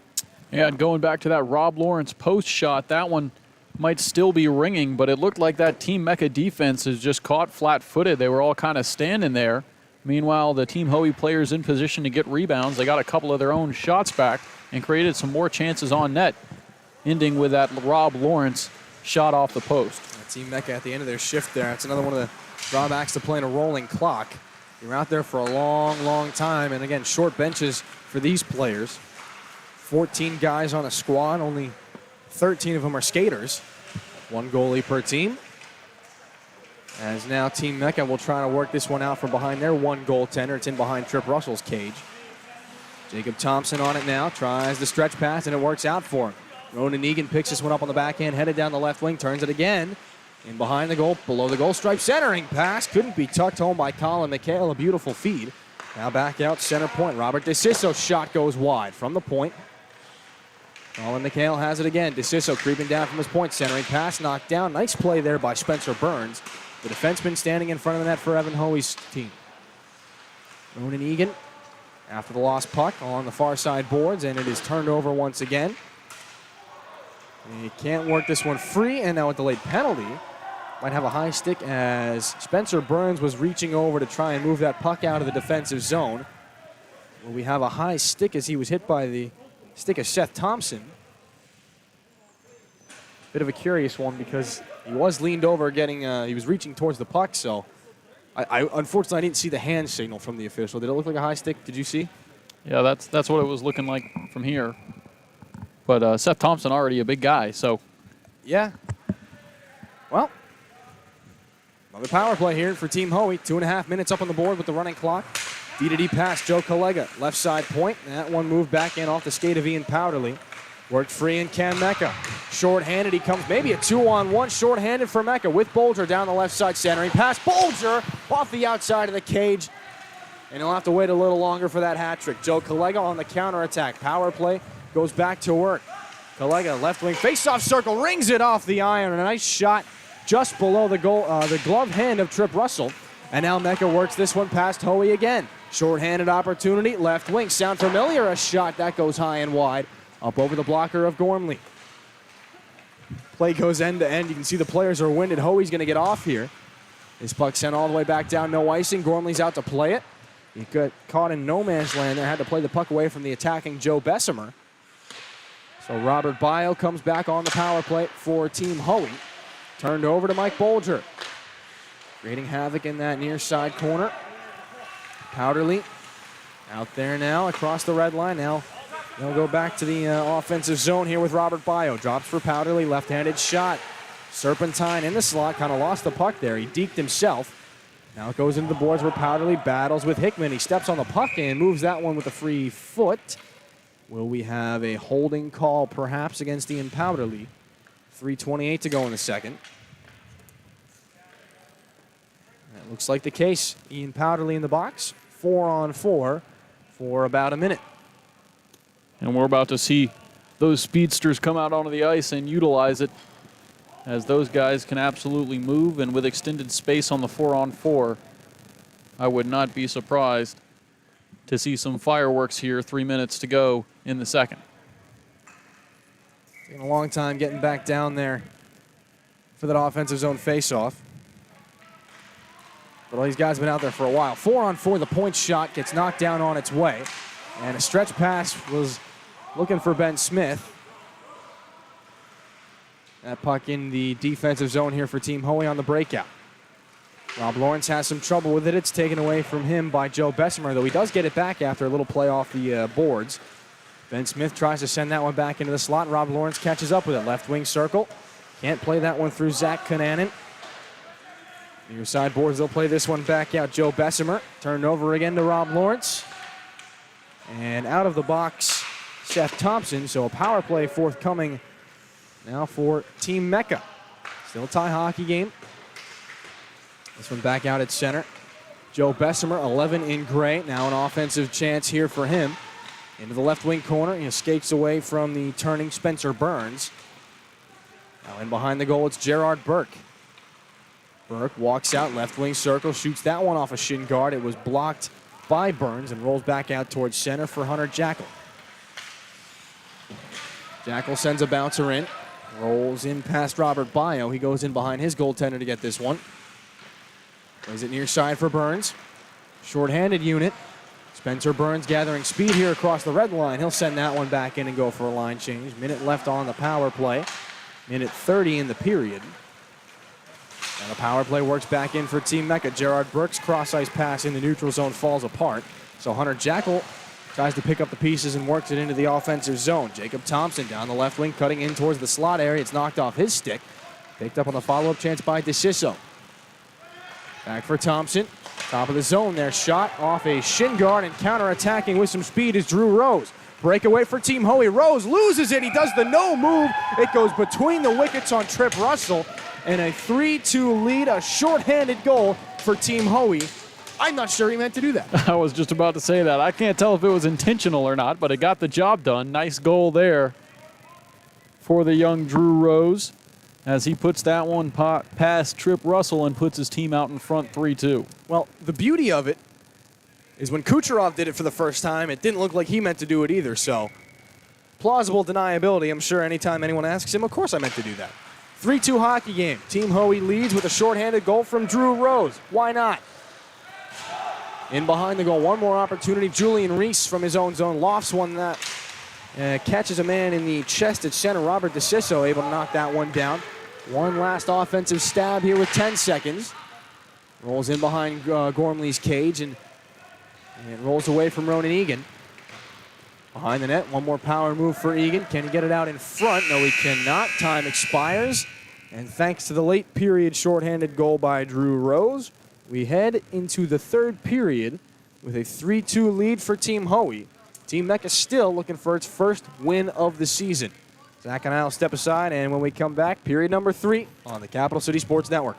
Yeah, and going back to that Rob Lawrence post shot, that one might still be ringing, but it looked like that Team Mecca defense is just caught flat-footed. They were all kind of standing there. Meanwhile, the Team Hoey players in position to get rebounds. They got a couple of their own shots back and created some more chances on net, ending with that Rob Lawrence shot off the post. Team Mecca at the end of their shift there. That's another one of the drawbacks to playing a rolling clock. You're out there for a long, long time, and again, short benches for these players. 14 guys on a squad, only 13 of them are skaters. One goalie per team. As now Team Mecca will try to work this one out from behind their one goaltender. It's in behind Trip Russell's cage. Jacob Thompson on it now, tries the stretch pass, and it works out for him. Ronan Egan picks this one up on the backhand, headed down the left wing, turns it again. In behind the goal, below the goal stripe, centering pass. Couldn't be tucked home by Colin McHale. A beautiful feed. Now back out center point. Robert DeCisso's shot goes wide from the point. Colin McHale has it again. DeCisso creeping down from his point. Centering pass, knocked down. Nice play there by Spencer Burns. The defenseman standing in front of the net for Evan Hoey's team. Ronan Egan after the lost puck on the far side boards, and it is turned over once again. He can't work this one free, and now a delayed penalty. Might have a high stick as Spencer Burns was reaching over to try and move that puck out of the defensive zone. Well, we have a high stick as he was hit by the stick of Seth Thompson. Bit of a curious one because he was leaned over getting, he was reaching towards the puck, so I unfortunately I didn't see the hand signal from the official. Did it look like a high stick? Did you see? Yeah, that's what it was looking like from here. But Seth Thompson already a big guy, so. Yeah. Well, another power play here for Team Hoey. 2.5 minutes up on the board with the running clock. D-to-D pass, Joe Collega, left side point. That one moved back in off the skate of Ian Powderly. Worked free in Cam Mecca. Short-handed, he comes maybe a 2-on-1. Short-handed for Mecca with Bolger down the left side centering pass. Bolger off the outside of the cage. And he'll have to wait a little longer for that hat trick. Joe Collega on the counterattack. Power play goes back to work. Collega, left wing, face-off circle, rings it off the iron. A nice shot just below the goal, the glove hand of Trip Russell. And now Mecca works this one past Hoey again. Short-handed opportunity, left wing. Sound familiar? A shot that goes high and wide. Up over the blocker of Gormley. Play goes end to end. You can see the players are winded. Hoey's going to get off here. His puck sent all the way back down. No icing. Gormley's out to play it. He got caught in no man's land there. Had to play the puck away from the attacking Joe Bessemer. So Robert Bio comes back on the power play for Team Hoey. Turned over to Mike Bolger. Creating havoc in that near side corner. Powderly out there now across the red line. Now they'll go back to the offensive zone here with Robert Bio. Drops for Powderly, left-handed shot. Serpentine in the slot, kind of lost the puck there. He deked himself. Now it goes into the boards where Powderly battles with Hickman. He steps on the puck and moves that one with a free foot. Will we have a holding call perhaps against Ian That looks like the case. Ian Powderly in the box, 4-on-4 for about a minute. And we're about to see those speedsters come out onto the ice and utilize it, as those guys can absolutely move, and with extended space on the 4-on-4, I would not be surprised to see some fireworks here. 3 minutes to go in the second. Taking a long time getting back down there for that offensive zone faceoff. But all these guys have been out there for a while. 4-on-4, the point shot gets knocked down on its way. And a stretch pass was looking for Ben Smith. That puck in the defensive zone here for Team Hoey on the breakout. Rob Lawrence has some trouble with it. It's taken away from him by Joe Bessemer, though he does get it back after a little play off the boards. Ben Smith tries to send that one back into the slot. Rob Lawrence catches up with it. Left wing circle. Can't play that one through Zach Conanen. Near side boards, they'll play this one back out. Joe Bessemer turned over again to Rob Lawrence. And out of the box, Seth Thompson. So a power play forthcoming now for Team Mecca. Still a tie hockey game. This one back out at center. Joe Bessemer, 11 in gray. Now an offensive chance here for him. Into the left wing corner. He escapes away from the turning Spencer Burns. Now in behind the goal, it's Gerard Burke. Burke walks out, left wing circle, shoots that one off a shin guard. It was blocked by Burns and rolls back out towards center for Hunter Jackal. Jackal sends a bouncer in. Rolls in past Robert Bio. He goes in behind his goaltender to get this one. Plays it near side for Burns. Short-handed unit. Spencer Burns gathering speed here across the red line. He'll send that one back in and go for a line change. Minute left on the power play. Minute 30 in the period. And the power play works back in for Team Mecca. Gerard Burke's cross-ice pass in the neutral zone falls apart. So Hunter Jackal tries to pick up the pieces and works it into the offensive zone. Jacob Thompson down the left wing, cutting in towards the slot area. It's knocked off his stick. Picked up on the follow-up chance by DeCiso. Back for Thompson. Top of the zone there. Shot off a shin guard, and counter-attacking with some speed is Drew Rose. Breakaway for Team Hoey. Rose loses it. He does the no move. It goes between the wickets on Trip Russell. And a 3-2 lead, a shorthanded goal for Team Hoey. I'm not sure he meant to do that. I was just about to say that. I can't tell if it was intentional or not, but it got the job done. Nice goal there for the young Drew Rose as he puts that one past Trip Russell and puts his team out in front 3-2. Well, the beauty of it is when Kucherov did it for the first time, it didn't look like he meant to do it either. So plausible deniability. I'm sure anytime anyone asks him, of course I meant to do that. 3-2 hockey game. Team Hoey leads with a shorthanded goal from Drew Rose. Why not? In behind the goal, one more opportunity. Julian Reese from his own zone lofts one that catches a man in the chest at center. Robert DeCiso able to knock that one down. One last offensive stab here with 10 seconds. Rolls in behind Gormley's cage and rolls away from Ronan Egan. Behind the net, one more power move for Egan. Can he get it out in front? No, he cannot. Time expires. And thanks to the late period shorthanded goal by Drew Rose, we head into the third period with a 3-2 lead for Team Hoey. Team Mecca still looking for its first win of the season. Zach and I will step aside, and when we come back, period number 3 on the Capital City Sports Network.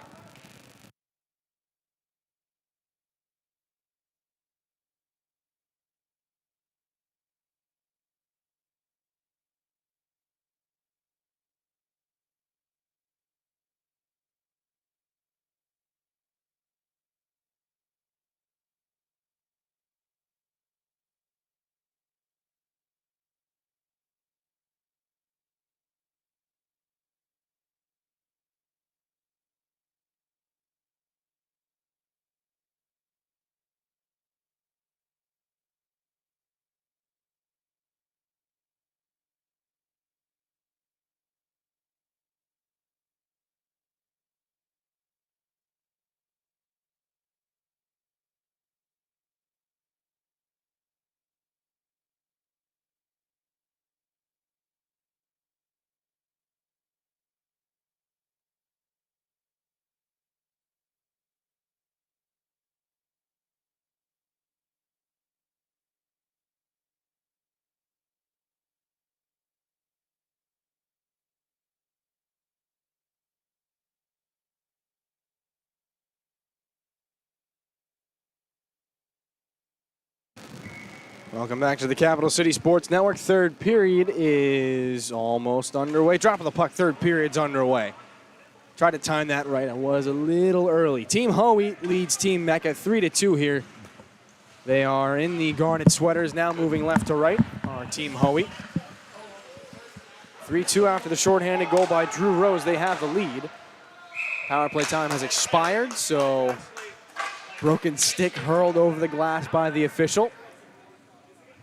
Welcome back to the Capital City Sports Network. Third period is almost underway. Drop of the puck, third period's underway. Tried to time that right. I was a little early. Team Hoey leads Team Mecca 3-2 here. They are in the garnet sweaters now, moving left to right. Our Team Hoey. 3-2 after the shorthanded goal by Drew Rose. They have the lead. Power play time has expired, so broken stick hurled over the glass by the official.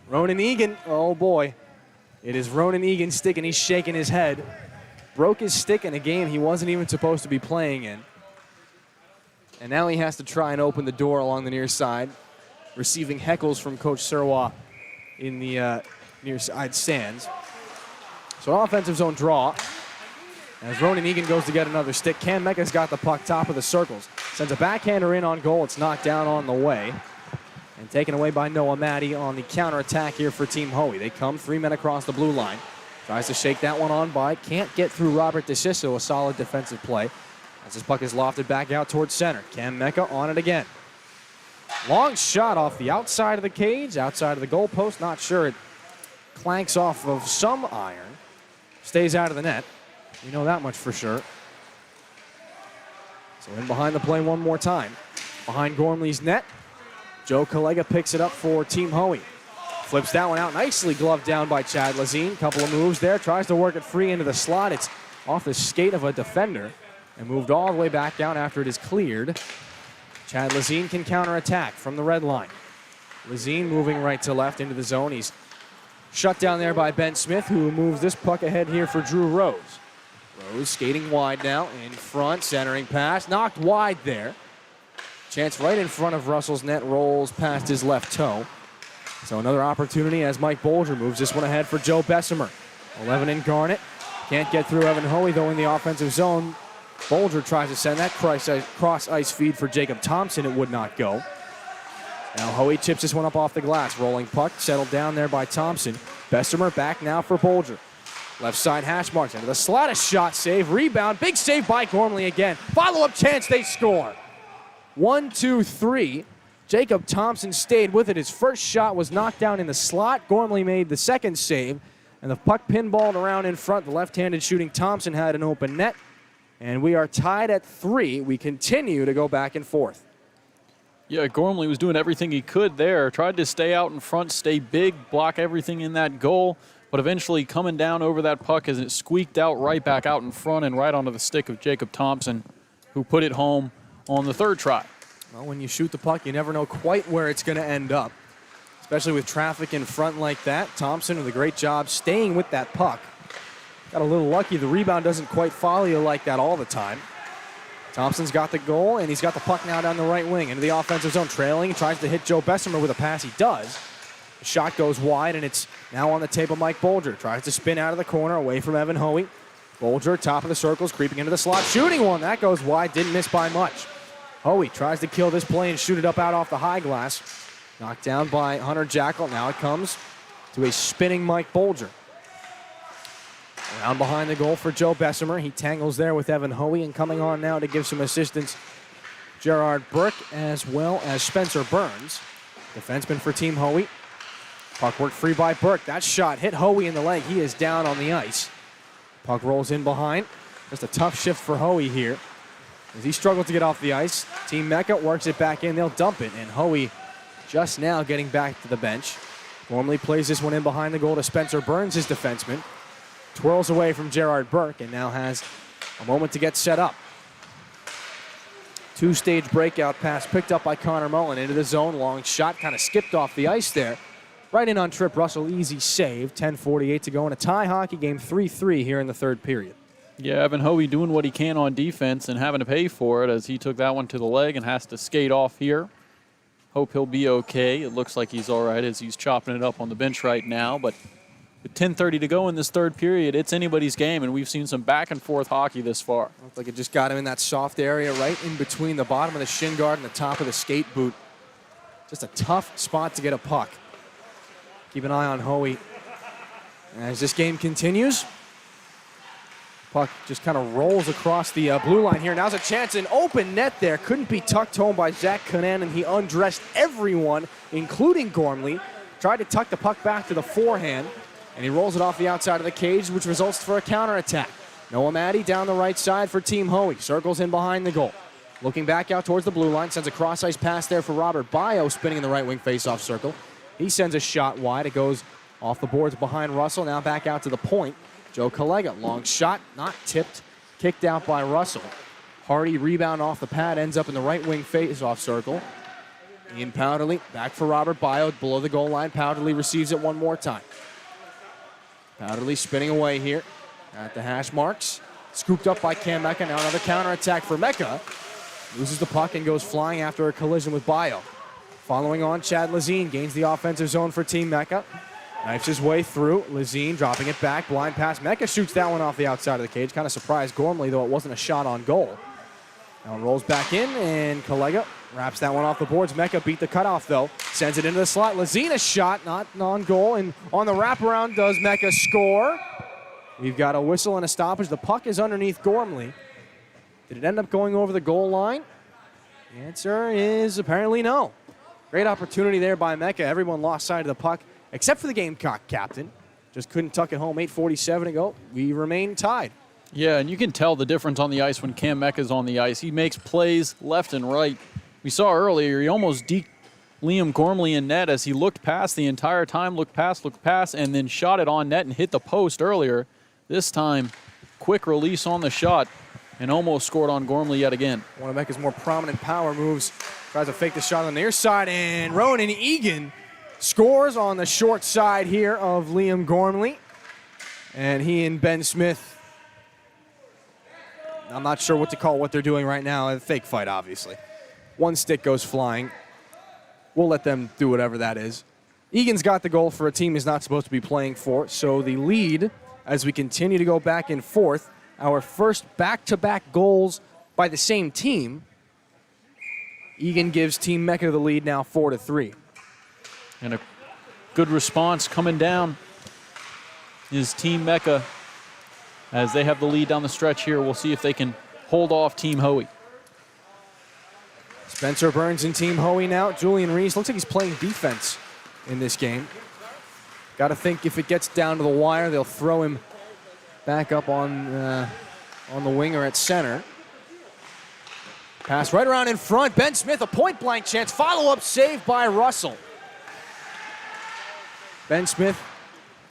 Ronan Egan, oh boy. It is Ronan Egan's stick, and he's shaking his head. Broke his stick in a game he wasn't even supposed to be playing in. And now he has to try and open the door along the near side, receiving heckles from Coach Serwa in the near side stands. So an offensive zone draw. As Ronan Egan goes to get another stick, Cam Mecca's got the puck top of the circles. Sends a backhander in on goal. It's knocked down on the way. And taken away by Noah Matty on the counterattack here for Team Hoey. They come 3 men across the blue line. Tries to shake that one on by. Can't get through Robert DeSisto. A solid defensive play. As this puck is lofted back out towards center. Cam Mecca on it again. Long shot off the outside of the cage, outside of the goalpost. Not sure. It clanks off of some iron. Stays out of the net. We know that much for sure. So in behind the play one more time. Behind Gormley's net. Joe Collega picks it up for Team Hoey. Flips that one out. Nicely gloved down by Chad Lazine. Couple of moves there. Tries to work it free into the slot. It's off the skate of a defender and moved all the way back down after it is cleared. Chad Lazine can counterattack from the red line. Lazine moving right to left into the zone. He's shut down there by Ben Smith, who moves this puck ahead here for Drew Rose. Rose skating wide now, in front, centering pass, knocked wide there. Chance right in front of Russell's net, rolls past his left toe. So another opportunity as Mike Bolger moves this one ahead for Joe Bessemer. 11 in Garnet. Can't get through Evan Hoey, though, in the offensive zone. Bolger tries to send that cross-ice feed for Jacob Thompson. It would not go. Now Hoey chips this one up off the glass. Rolling puck, settled down there by Thompson. Bessemer back now for Bolger. Left side hash marks into the slot. A shot save, rebound, big save by Gormley again. Follow-up chance, they score. 1-2-3. Jacob Thompson stayed with it. His first shot was knocked down in the slot. Gormley made the second save, and the puck pinballed around in front. The left-handed shooting Thompson had an open net, and we are tied at 3. We continue to go back and forth. Yeah, Gormley was doing everything he could there. Tried to stay out in front, stay big, block everything in that goal, but eventually coming down over that puck as it squeaked out right back out in front and right onto the stick of Jacob Thompson, who put it home on the third try. Well, when you shoot the puck, you never know quite where it's going to end up, especially with traffic in front like that. Thompson with a great job staying with that puck. Got a little lucky. The rebound doesn't quite follow you like that all the time. Thompson's got the goal, and he's got the puck now down the right wing into the offensive zone. Trailing, tries to hit Joe Bessemer with a pass. He does. The shot goes wide, and it's now on the tape of Mike Bolger. Tries to spin out of the corner away from Evan Hoey. Bolger, top of the circles, creeping into the slot. Shooting one. That goes wide. Didn't miss by much. Hoey tries to kill this play and shoot it up out off the high glass. Knocked down by Hunter Jackal. Now it comes to a spinning Mike Bolger. Around behind the goal for Joe Bessemer. He tangles there with Evan Hoey, and coming on now to give some assistance, Gerard Burke as well as Spencer Burns. Defenseman for Team Hoey. Puck worked free by Burke. That shot hit Hoey in the leg. He is down on the ice. Puck rolls in behind. Just a tough shift for Hoey here, as he struggled to get off the ice. Team Mecca works it back in. They'll dump it, and Hoey just now getting back to the bench. Gormley plays this one in behind the goal to Spencer Burns, his defenseman. Twirls away from Gerard Burke and now has a moment to get set up. Two-stage breakout pass picked up by Connor Mullen into the zone. Long shot, kind of skipped off the ice there. Right in on Trip Russell, easy save. 10:48 to go in a tie hockey game, 3-3 here in the third period. Yeah, Evan Hoey doing what he can on defense and having to pay for it as he took that one to the leg and has to skate off here. Hope he'll be okay. It looks like he's all right as he's chopping it up on the bench right now. But with 10:30 to go in this third period, it's anybody's game, and we've seen some back-and-forth hockey this far. Looked like it just got him in that soft area right in between the bottom of the shin guard and the top of the skate boot. Just a tough spot to get a puck. Keep an eye on Hoey as this game continues. Puck just kind of rolls across the blue line here. Now's a chance, an open net there. Couldn't be tucked home by Zach Conan, and he undressed everyone, including Gormley. tried to tuck the puck back to the forehand, and he rolls it off the outside of the cage, which results for a counterattack. Noah Maddie down the right side for Team Hoey. Circles in behind the goal. Looking back out towards the blue line, sends a cross-ice pass there for Robert Bio, spinning in the right wing face-off circle. He sends a shot wide. It goes off the boards behind Russell, now back out to the point. Joe Collega, long shot, not tipped, kicked out by Russell. Hardy rebound off the pad, ends up in the right wing face-off circle. Ian Powderly, back for Robert Bio, below the goal line. Powderly receives it one more time. Powderly spinning away here at the hash marks. Scooped up by Cam Mecca, now another counterattack for Mecca. Loses the puck and goes flying after a collision with Bio. Following on, Chad Lazine gains the offensive zone for Team Mecca. Knifes his way through. Lazine dropping it back. Blind pass. Mecca shoots that one off the outside of the cage. Kind of surprised Gormley, though it wasn't a shot on goal. Now it rolls back in, and Collega wraps that one off the boards. Mecca beat the cutoff, though. Sends it into the slot. Lazine a shot, not on goal. And on the wraparound, does Mecca score? We've got a whistle and a stoppage. The puck is underneath Gormley. Did it end up going over the goal line? The answer is apparently no. Great opportunity there by Mecca. Everyone lost sight of the puck, except for the Gamecock captain. Just couldn't tuck it home. 8:47 to go. We remain tied. Yeah, and you can tell the difference on the ice when Cam Mecca's on the ice. He makes plays left and right. We saw earlier he almost deked Liam Gormley in net as he looked past the entire time, looked past, and then shot it on net and hit the post earlier. This time, quick release on the shot and almost scored on Gormley yet again. One of Mecca's more prominent power moves. Tries to fake the shot on the near side, and Ronan Egan scores on the short side here of Liam Gormley. And he and Ben Smith, I'm not sure what to call what they're doing right now. A fake fight, obviously. One stick goes flying. We'll let them do whatever that is. Egan's got the goal for a team he's not supposed to be playing for, so the lead, as we continue to go back and forth, our first back-to-back goals by the same team. Egan gives Team Mecca the lead now 4-3. And a good response coming down is Team Mecca as they have the lead down the stretch here. We'll see if they can hold off Team Hoey. Spencer Burns in Team Hoey now. Julian Reese looks like he's playing defense in this game. Got to think if it gets down to the wire, they'll throw him back up on the winger at center. Pass right around in front. Ben Smith, a point-blank chance. Follow-up save by Russell. Ben Smith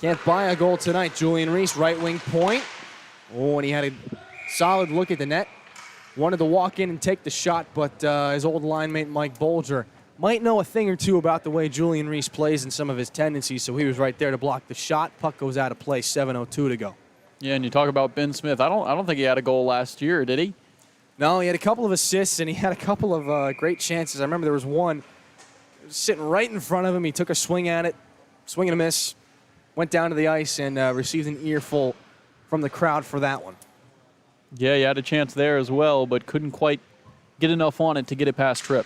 can't buy a goal tonight. Julian Reese, right wing point. Oh, and he had a solid look at the net. Wanted to walk in and take the shot, but his old line mate Mike Bolger might know a thing or two about the way Julian Reese plays and some of his tendencies, so he was right there to block the shot. Puck goes out of play, 7:02 to go. Yeah, and you talk about Ben Smith. I don't think he had a goal last year, did he? No, he had a couple of assists, and he had a couple of great chances. I remember there was one sitting right in front of him. He took a swing at it, swing and a miss, went down to the ice, and received an earful from the crowd for that one. Yeah, he had a chance there as well, but couldn't quite get enough on it to get it past Tripp.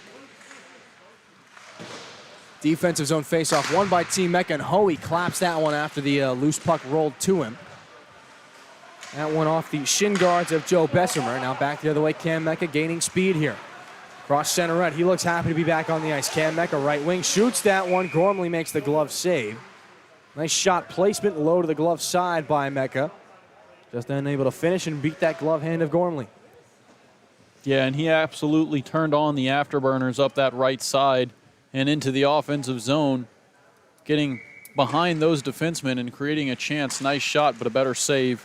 Defensive zone faceoff won by Team Mecca, and Hoey claps that one after the loose puck rolled to him. That one off the shin guards of Joe Bessemer. Now back the other way, Cam Mecca gaining speed here. Cross center right, he looks happy to be back on the ice. Cam Mecca right wing shoots that one. Gormley makes the glove save. Nice shot placement, low to the glove side by Mecca. Just unable to finish and beat that glove hand of Gormley. Yeah, and he absolutely turned on the afterburners up that right side and into the offensive zone, getting behind those defensemen and creating a chance. Nice shot, but a better save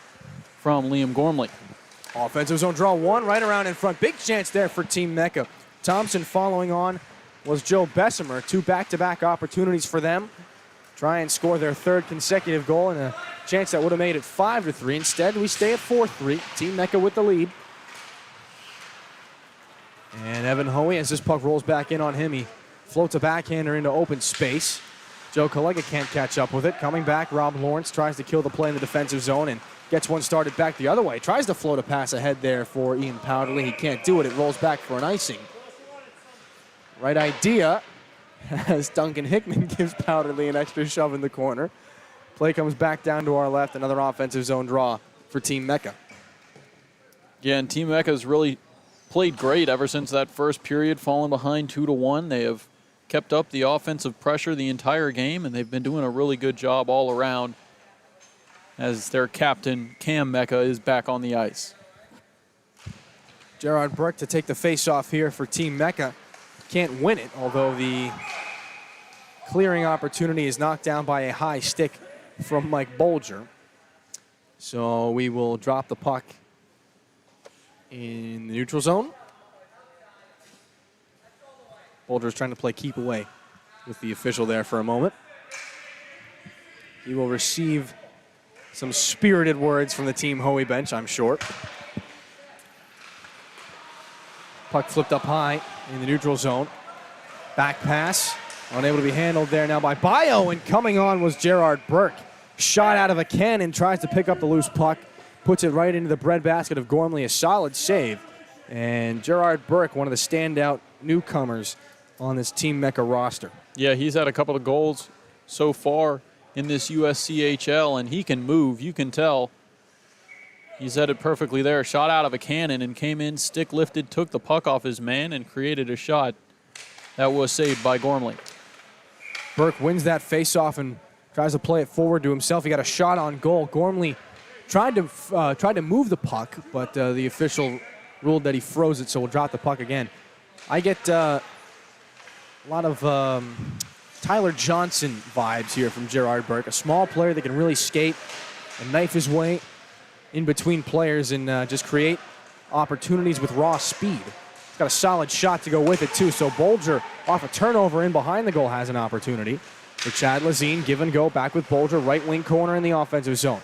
from Liam Gormley. Offensive zone draw one right around in front. Big chance there for Team Mecca. Thompson following on was Joe Bessemer. Two back-to-back opportunities for them. Try and score their third consecutive goal, and a chance that would have made it 5-3. Instead, we stay at 4-3. Team Mecca with the lead. And Evan Hoey, as this puck rolls back in on him, he floats a backhander into open space. Joe Collega can't catch up with it. Coming back, Rob Lawrence tries to kill the play in the defensive zone and gets one started back the other way. Tries to float a pass ahead there for Ian Powderly. He can't do it. It rolls back for an icing. Right idea as Duncan Hickman gives Powderly an extra shove in the corner. Play comes back down to our left. Another offensive zone draw for Team Mecca. Yeah, and Team Mecca has really played great ever since that first period, falling behind 2-1. They have kept up the offensive pressure the entire game, and they've been doing a really good job all around as their captain, Cam Mecca, is back on the ice. Gerard Burke to take the face-off here for Team Mecca. Can't win it, although the clearing opportunity is knocked down by a high stick from Mike Bolger. So we will drop the puck in the neutral zone. Bolger's trying to play keep away with the official there for a moment. He will receive some spirited words from the Team Hoey bench, I'm sure. Puck flipped up high in the neutral zone. Back pass, unable to be handled there now by Bio, and coming on was Gerard Burke. Shot out of a cannon, tries to pick up the loose puck, puts it right into the breadbasket of Gormley, a solid save. And Gerard Burke, one of the standout newcomers on this Team Mecca roster. Yeah, he's had a couple of goals so far in this USCHL, and he can move. You can tell. He's headed perfectly there. Shot out of a cannon and came in, stick lifted, took the puck off his man, and created a shot that was saved by Gormley. Burke wins that faceoff and tries to play it forward to himself. He got a shot on goal. Gormley tried to move the puck, but the official ruled that he froze it, so we'll drop the puck again. I get a lot of Tyler Johnson vibes here from Gerard Burke, a small player that can really skate and knife his way in between players and just create opportunities with raw speed. He's got a solid shot to go with it, too. So Bolger, off a turnover in behind the goal, has an opportunity. For Chad Lazine, give and go, back with Bolger, right wing corner in the offensive zone.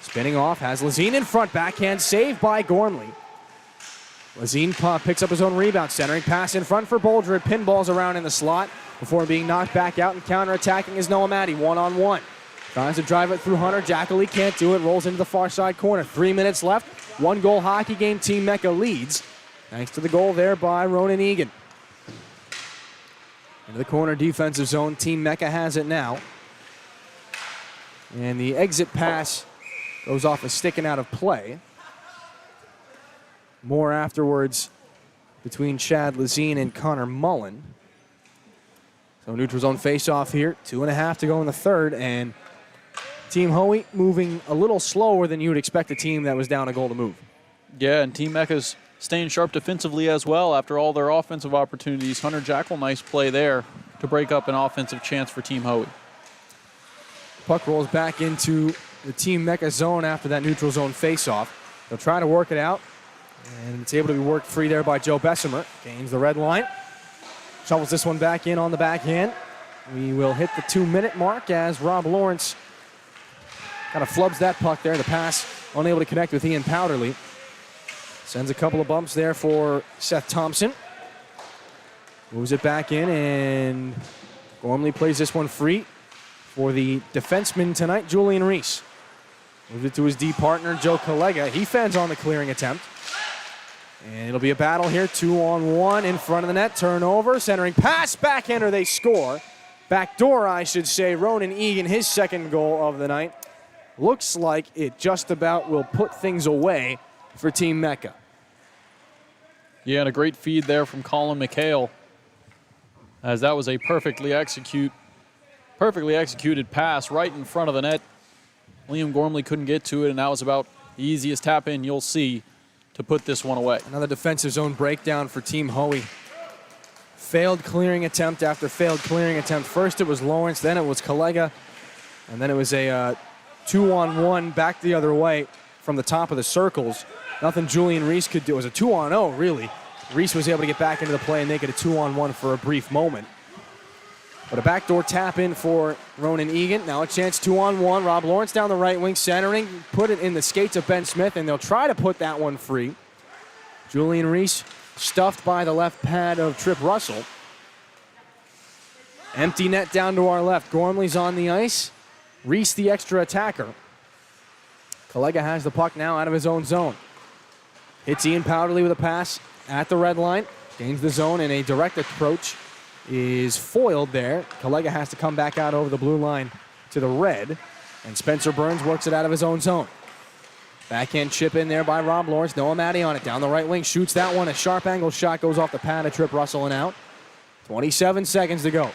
Spinning off, has Lazine in front, backhand save by Gormley. Lazine picks up his own rebound, centering pass in front for Bolger. It pinballs around in the slot before being knocked back out, and counterattacking is Noah Matty, one-on-one. Tries to drive it through Hunter. Jackley can't do it, rolls into the far side corner. 3 minutes left, one-goal hockey game. Team Mecca leads, thanks to the goal there by Ronan Egan. Into the corner defensive zone, Team Mecca has it now. And the exit pass goes off as sticking out of play. More afterwards between Chad Lazine and Connor Mullen. So neutral zone face-off here. 2.5 to go in the third, and Team Hoey moving a little slower than you would expect a team that was down a goal to move. Yeah, and Team Mecca's staying sharp defensively as well after all their offensive opportunities. Hunter Jackal, nice play there to break up an offensive chance for Team Hoey. Puck rolls back into the Team Mecca zone after that neutral zone face-off. They'll try to work it out, and it's able to be worked free there by Joe Bessemer. Gains the red line. Shovels this one back in on the backhand. We will hit the 2-minute mark as Rob Lawrence kind of flubs that puck there. The pass unable to connect with Ian Powderly. Sends a couple of bumps there for Seth Thompson. Moves it back in, and Gormley plays this one free for the defenseman tonight, Julian Reese. Moves it to his D partner, Joe Collega. He fends on the clearing attempt. And it'll be a battle here, 2-on-1 in front of the net. Turnover, centering pass, backhander, they score. Backdoor, I should say. Ronan Egan, his second goal of the night. Looks like it just about will put things away for Team Mecca. Yeah, and a great feed there from Colin McHale, as that was a perfectly executed pass right in front of the net. Liam Gormley couldn't get to it, and that was about the easiest tap in you'll see to put this one away. Another defensive zone breakdown for Team Hoey. Failed clearing attempt after failed clearing attempt. First it was Lawrence, then it was Collega, and then it was a 2-on-1 back the other way from the top of the circles. Nothing Julian Reese could do. It was a 2-on-0, really. Reese was able to get back into the play and make it a 2-on-1 for a brief moment. But a backdoor tap in for Ronan Egan. Now a chance 2-on-1. Rob Lawrence down the right wing, centering. Put it in the skates of Ben Smith, and they'll try to put that one free. Julian Reese stuffed by the left pad of Trip Russell. Empty net down to our left. Gormley's on the ice. Reese the extra attacker. Collega has the puck now out of his own zone. Hits Ian Powderly with a pass at the red line. Gains the zone, and a direct approach is foiled there. Collega has to come back out over the blue line to the red, and Spencer Burns works it out of his own zone. Backhand chip in there by Rob Lawrence. Noah Matty on it, down the right wing, shoots that one. A sharp angle shot goes off the pad of Trip Russell and out. 27 seconds to go.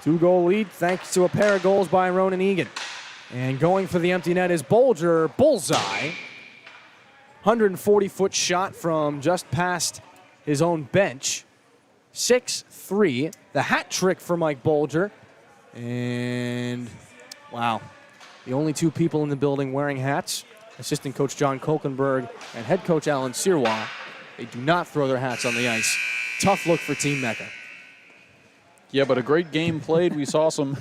2-goal lead thanks to a pair of goals by Ronan Egan. And going for the empty net is Bolger. Bullseye. 140-foot shot from just past his own bench. 6-3. The hat trick for Mike Bolger. And, wow, the only two people in the building wearing hats, assistant coach John Kolkenberg and head coach Alan Sirwa. They do not throw their hats on the ice. Tough look for Team Mecca. Yeah, but a great game played. We saw some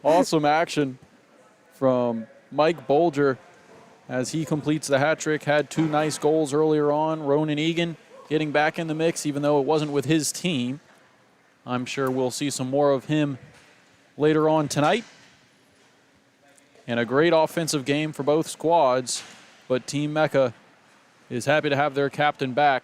awesome action from Mike Bolger as he completes the hat trick. Had two nice goals earlier on. Ronan Egan getting back in the mix, even though it wasn't with his team. I'm sure we'll see some more of him later on tonight. And a great offensive game for both squads, but Team Mecca is happy to have their captain back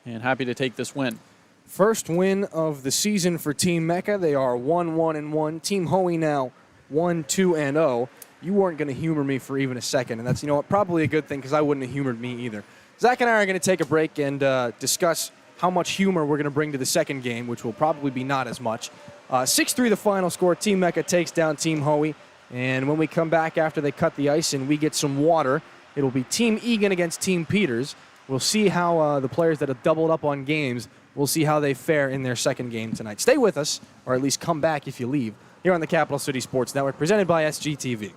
and happy to take this win. First win of the season for Team Mecca. They are 1-1-1. Team Hoey now 1-2-0. You weren't going to humor me for even a second, and that's, you know what, probably a good thing because I wouldn't have humored me either. Zach and I are going to take a break and discuss how much humor we're going to bring to the second game, which will probably be not as much. 6-3 the final score. Team Mecca takes down Team Hoey. And when we come back after they cut the ice and we get some water, it'll be Team Egan against Team Peters. We'll see how the players that have doubled up on games, we'll see how they fare in their second game tonight. Stay with us, or at least come back if you leave, here on the Capital City Sports Network, presented by SGTV.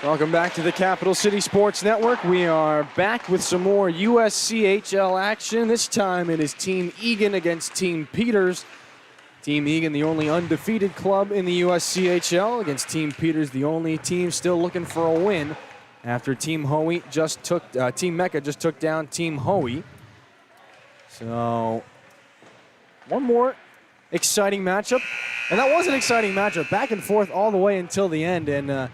Welcome back to the Capital City Sports Network. We are back with some more USCHL action. This time it is Team Egan against Team Peters. Team Egan, the only undefeated club in the USCHL, against Team Peters, the only team still looking for a win after Team Mecca just took down Team Hoey. So, one more exciting matchup. And that was an exciting matchup, back and forth all the way until the end. And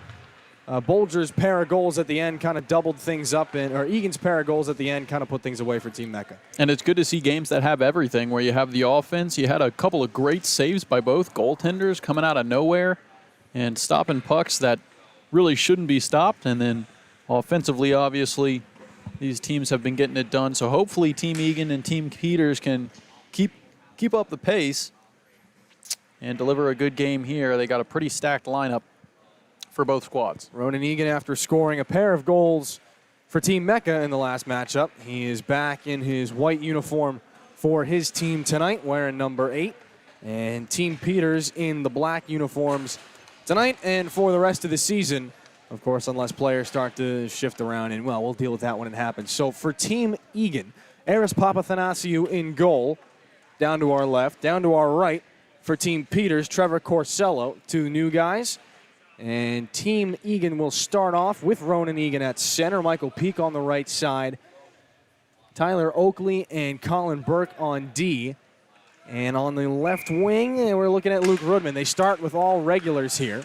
Bolger's pair of goals at the end kind of doubled things up, or Egan's pair of goals at the end kind of put things away for Team Mecca. And it's good to see games that have everything, where you have the offense. You had a couple of great saves by both goaltenders coming out of nowhere and stopping pucks that really shouldn't be stopped. And then offensively, obviously, these teams have been getting it done. So hopefully Team Egan and Team Peters can keep up the pace and deliver a good game here. They got a pretty stacked lineup for both squads. Ronan Egan, after scoring a pair of goals for Team Mecca in the last matchup, he is back in his white uniform for his team tonight, wearing number 8. And Team Peters in the black uniforms tonight and for the rest of the season. Of course, unless players start to shift around, and, well, we'll deal with that when it happens. So for Team Egan, Aris Papathanasiou in goal, down to our left. Down to our right for Team Peters, Trevor Corsello, 2 new guys. And Team Egan will start off with Ronan Egan at center, Michael Peak on the right side, Tyler Oakley and Colin Burke on D. And on the left wing, we're looking at Luke Rudman. They start with all regulars here.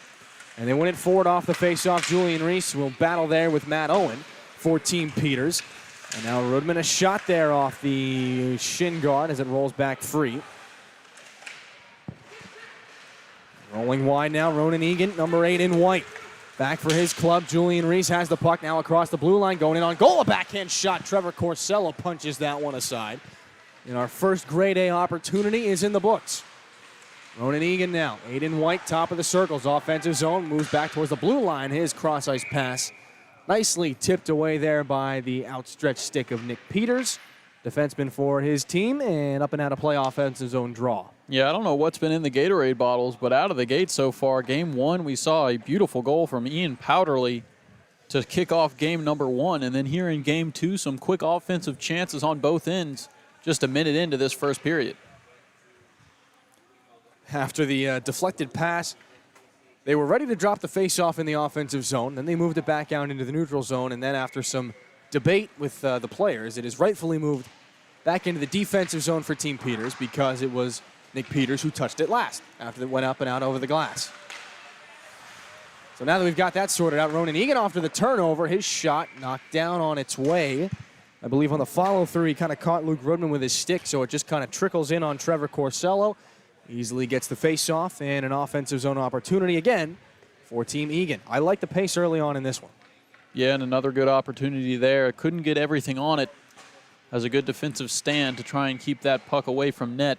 And they win it forward off the faceoff. Julian Reese will battle there with Matt Owen for Team Peters. And now Rudman, a shot there off the shin guard as it rolls back free. Rolling wide now, Ronan Egan, number 8 in white. Back for his club, Julian Reese has the puck now across the blue line, going in on goal, a backhand shot. Trevor Corsello punches that one aside. And our first grade A opportunity is in the books. Ronan Egan now, 8 in white, top of the circles, offensive zone, moves back towards the blue line. His cross-ice pass nicely tipped away there by the outstretched stick of Nick Peters, defenseman for his team, and up and out of play offensive zone draw. Yeah, I don't know what's been in the Gatorade bottles, but out of the gate so far, game 1, we saw a beautiful goal from Ian Powderly to kick off game number 1. And then here in game 2, some quick offensive chances on both ends just a minute into this first period. After the deflected pass, they were ready to drop the faceoff in the offensive zone. Then they moved it back out into the neutral zone. And then after some debate with the players, it is rightfully moved back into the defensive zone for Team Peters, because it was Nick Peters who touched it last after it went up and out over the glass. So now that we've got that sorted out, Ronan Egan after the turnover, his shot knocked down on its way. I believe on the follow-through, he kind of caught Luke Rudman with his stick, so it just kind of trickles in on Trevor Corsello. Easily gets the face-off and an offensive zone opportunity again for Team Egan. I like the pace early on in this one. Yeah, and another good opportunity there. Couldn't get everything on it. Has a good defensive stand to try and keep that puck away from net.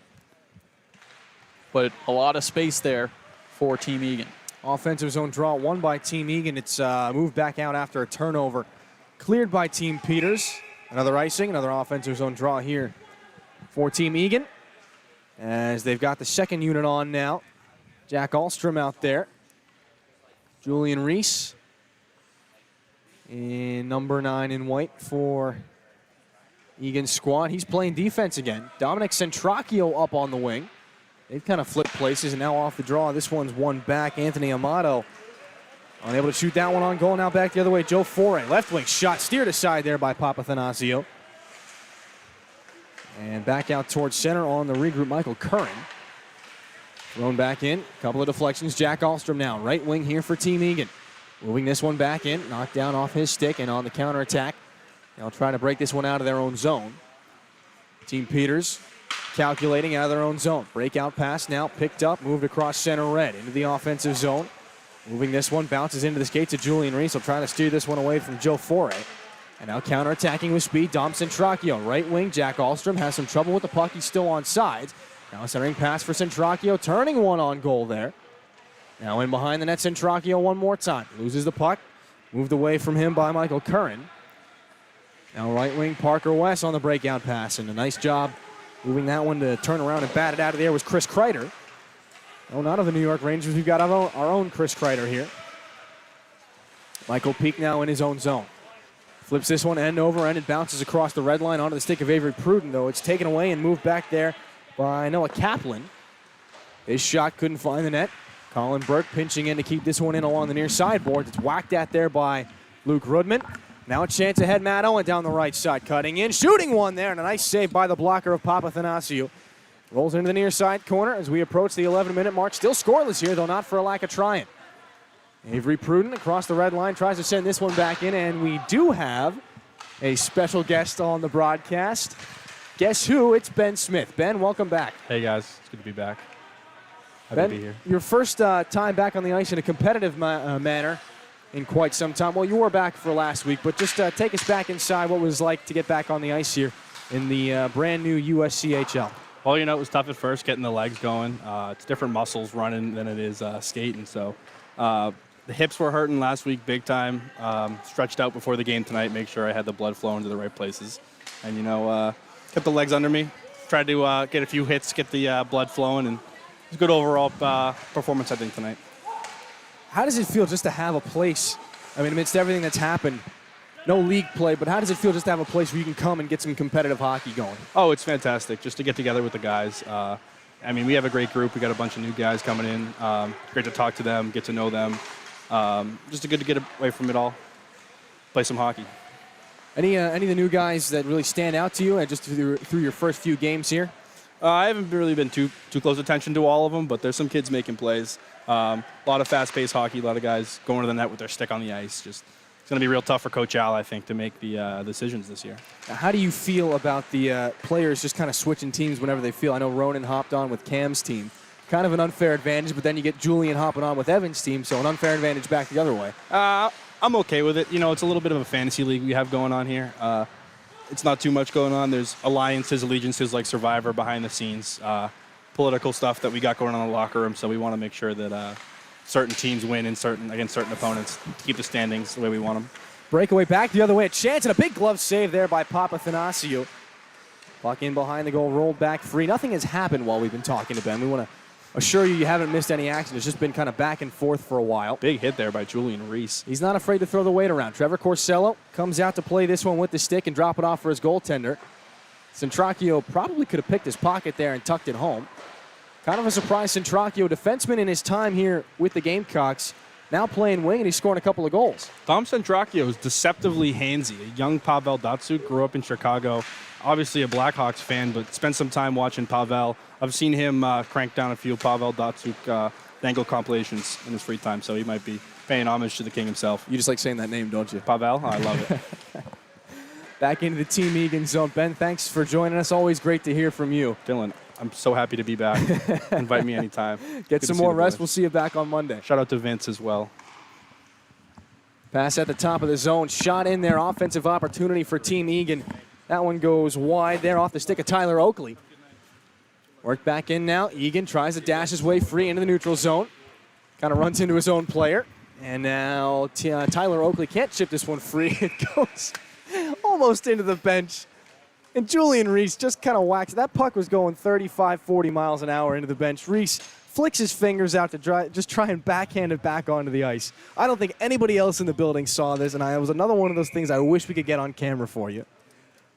But a lot of space there for Team Egan. Offensive zone draw won by Team Egan. It's moved back out after a turnover. Cleared by Team Peters. Another icing, another offensive zone draw here for Team Egan, as they've got the second unit on now. Jack Ahlstrom out there. Julian Reese in number 9 in white for Egan's squad. He's playing defense again. Dominic Centracchio up on the wing. They've kind of flipped places, and now off the draw, this one's one back. Anthony Amato unable to shoot that one on goal. Now back the other way, Joe Foray. Left wing shot steered aside there by Papathanasiou. And back out towards center on the regroup, Michael Curran. Thrown back in, a couple of deflections. Jack Ahlstrom now, right wing here for Team Egan. Moving this one back in, knocked down off his stick, and on the counterattack, they'll try to break this one out of their own zone. Team Peters calculating out of their own zone. Breakout pass now picked up, moved across center red into the offensive zone. Moving this one, bounces into the skates of Julian Reese. Will try to steer this one away from Joe Foray. And now counterattacking with speed, Dom Centracchio. Right wing, Jack Ahlstrom has some trouble with the puck. He's still on sides. Now centering pass for Centracchio, turning one on goal there. Now in behind the net, Centracchio one more time. Loses the puck. Moved away from him by Michael Curran. Now right wing, Parker West on the breakout pass. And a nice job moving that one to turn around and bat it out of there was Chris Kreider. Oh, not of the New York Rangers. We've got our own Chris Kreider here. Michael Peak now in his own zone. Flips this one end over end. It bounces across the red line onto the stick of Avery Pruden, though. It's taken away and moved back there by Noah Kaplan. His shot couldn't find the net. Colin Burke pinching in to keep this one in along the near sideboard. It's whacked at there by Luke Rudman. Now a chance ahead. Matt Owen down the right side, cutting in, shooting one there, and a nice save by the blocker of Papathanasiou. Rolls into the near side corner as we approach the 11-minute mark. Still scoreless here, though not for a lack of trying. Avery Pruden across the red line tries to send this one back in, and we do have a special guest on the broadcast. Guess who? It's Ben Smith. Ben, welcome back. Hey guys, it's good to be back. Happy Ben, to be here. your first time back on the ice in a competitive manner in quite some time. Well, you were back for last week, but just take us back inside what it was like to get back on the ice here in the brand new USCHL. Well, it was tough at first getting the legs going. It's different muscles running than it is skating, so the hips were hurting last week big time. Stretched out before the game tonight, make sure I had the blood flowing to the right places. And, kept the legs under me. Tried to get a few hits, get the blood flowing, and it was a good overall performance, I think, tonight. How does it feel just to have a place, amidst everything that's happened, no league play, but how does it feel just to have a place where you can come and get some competitive hockey going? Oh, it's fantastic just to get together with the guys. We have a great group. We got a bunch of new guys coming in. Great to talk to them, get to know them. Just good to get away from it all, play some hockey. Any of the new guys that really stand out to you just through your first few games here? I haven't really been too close attention to all of them, but there's some kids making plays. A lot of fast-paced hockey, a lot of guys going to the net with their stick on the ice. It's going to be real tough for Coach Al, I think, to make the decisions this year. Now, how do you feel about the players just kind of switching teams whenever they feel? I know Ronan hopped on with Cam's team. Kind of an unfair advantage, but then you get Julian hopping on with Evan's team, so an unfair advantage back the other way. I'm okay with it. It's a little bit of a fantasy league we have going on here. It's not too much going on. There's alliances, allegiances like Survivor behind the scenes, political stuff that we got going on in the locker room, so we want to make sure that certain teams win against certain opponents to keep the standings the way we want them. Breakaway back the other way. A chance and a big glove save there by Papathanasiou. Puck in behind the goal, rolled back free. Nothing has happened while we've been talking to Ben. We want to assure you haven't missed any action. It's just been kind of back and forth for a while. Big hit there by Julian Reese. He's not afraid to throw the weight around. Trevor Corsello comes out to play this one with the stick and drop it off for his goaltender. Centracchio probably could have picked his pocket there and tucked it home. Kind of a surprise, Centracchio, defenseman in his time here with the Gamecocks, now playing wing, and he's scoring a couple of goals. Tom Centracchio is deceptively handsy. A young Pavel Datsyuk, grew up in Chicago. Obviously a Blackhawks fan, but spent some time watching Pavel. I've seen him crank down a few Pavel Datsyuk angle compilations in his free time, so he might be paying homage to the king himself. You just like saying that name, don't you? Pavel, I love it. Back into the Team Egan zone. Ben, thanks for joining us. Always great to hear from you. Dillon, I'm so happy to be back. Invite me anytime. Get some more rest. We'll see you back on Monday. Shout out to Vince as well. Pass at the top of the zone. Shot in there. Offensive opportunity for Team Egan. That one goes wide there off the stick of Tyler Oakley. Work back in now. Egan tries to dash his way free into the neutral zone. Kind of runs into his own player. And now Tyler Oakley can't chip this one free. It goes almost into the bench. And Julian Reese just kind of whacks. That puck was going 35, 40 miles an hour into the bench. Reese flicks his fingers out to just try and backhand it back onto the ice. I don't think anybody else in the building saw this, and it was another one of those things I wish we could get on camera for you.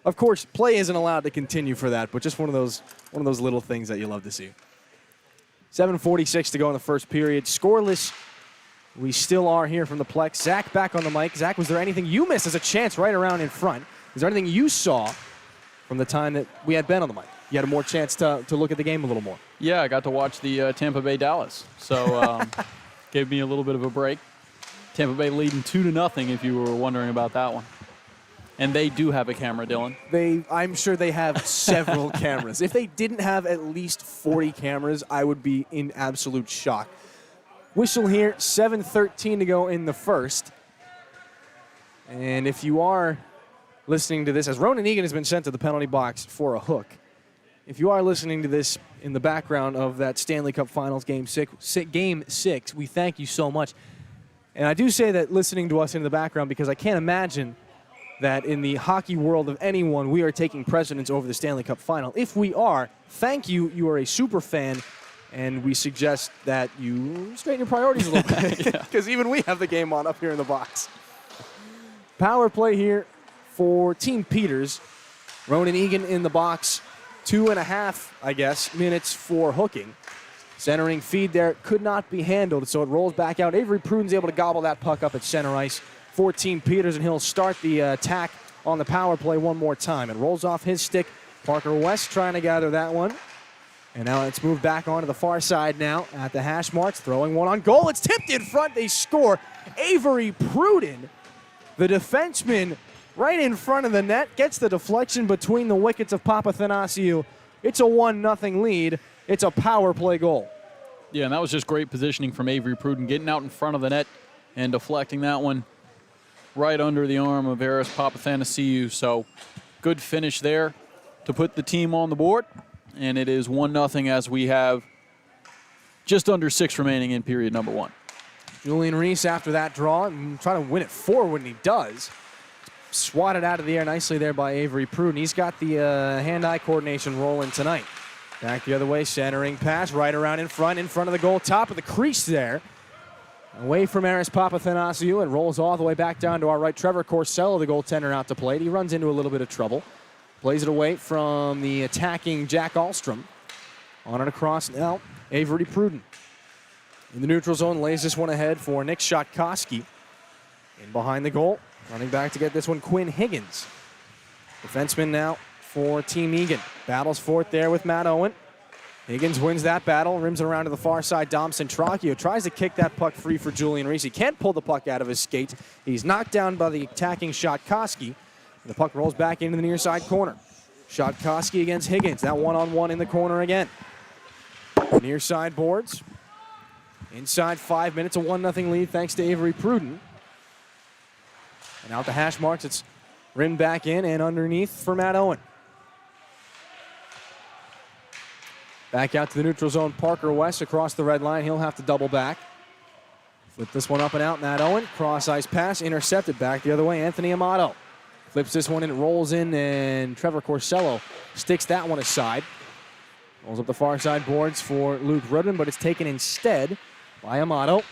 Of course, play isn't allowed to continue for that, but just one of those little things that you love to see. 7:46 to go in the first period. Scoreless. We still are here from the Plex. Zach back on the mic. Zach, was there anything you missed as a chance right around in front? Is there anything you saw from the time that we had Ben on the mic? You had a more chance to look at the game a little more. Yeah, I got to watch the Tampa Bay Dallas, so gave me a little bit of a break. Tampa Bay leading 2-0 if you were wondering about that one. And they do have a camera, Dillon. I'm sure they have several cameras. If they didn't have at least 40 cameras, I would be in absolute shock. Whistle here, 7:13 to go in the first. And if you are listening to this, as Ronan Egan has been sent to the penalty box for a hook, if you are listening to this in the background of that Stanley Cup Finals Game 6, we thank you so much. And I do say that listening to us in the background because I can't imagine that in the hockey world of anyone, we are taking precedence over the Stanley Cup Final. If we are, thank you. You are a super fan, and we suggest that you straighten your priorities a little bit because even we have the game on up here in the box. Power play here for Team Peters. Ronan Egan in the box. 2.5, I guess, minutes for hooking. Centering feed there could not be handled, so it rolls back out. Avery Pruden's able to gobble that puck up at center ice for Team Peters, and he'll start the attack on the power play one more time. It rolls off his stick. Parker West trying to gather that one. And now it's moved back onto the far side now at the hash marks, throwing one on goal. It's tipped in front. They score. Avery Pruden, the defenseman, right in front of the net, gets the deflection between the wickets of Papathanasiou. It's a 1-0 lead. It's a power play goal. Yeah, and that was just great positioning from Avery Pruden, getting out in front of the net and deflecting that one right under the arm of Eris Papathanasiou. So good finish there to put the team on the board. And it is 1-0 as we have just under 6 remaining in period number 1. Julian Reese after that draw and trying to win it forward, and he does. Swatted out of the air nicely there by Avery Pruden. He's got the hand-eye coordination rolling tonight. Back the other way, centering pass right around in front of the goal, top of the crease there. Away from Eris Papathanasiou, and rolls all the way back down to our right. Trevor Corsello, the goaltender, out to play. He runs into a little bit of trouble. Plays it away from the attacking Jack Ahlstrom. On and across now, Avery Pruden. In the neutral zone, lays this one ahead for Nick Shotkoski. In behind the goal, running back to get this one, Quinn Higgins. Defenseman now for Team Egan. Battles for it there with Matt Owen. Higgins wins that battle, rims it around to the far side. Dom Centracchio tries to kick that puck free for Julian Reese. He can't pull the puck out of his skates. He's knocked down by the attacking Shotkoski. The puck rolls back into the near side corner. Shotkoski against Higgins. That one-on-one in the corner again. Near side boards. Inside 5 minutes, a 1-0 lead thanks to Avery Pruden. And out the hash marks, it's rimmed back in and underneath for Matt Owen. Back out to the neutral zone, Parker West across the red line. He'll have to double back. Flip this one up and out, Matt Owen. Cross-ice pass, intercepted back the other way, Anthony Amato. Flips this one in, it rolls in, and Trevor Corsello sticks that one aside. Rolls up the far side boards for Luke Rudman, but it's taken instead by Amato.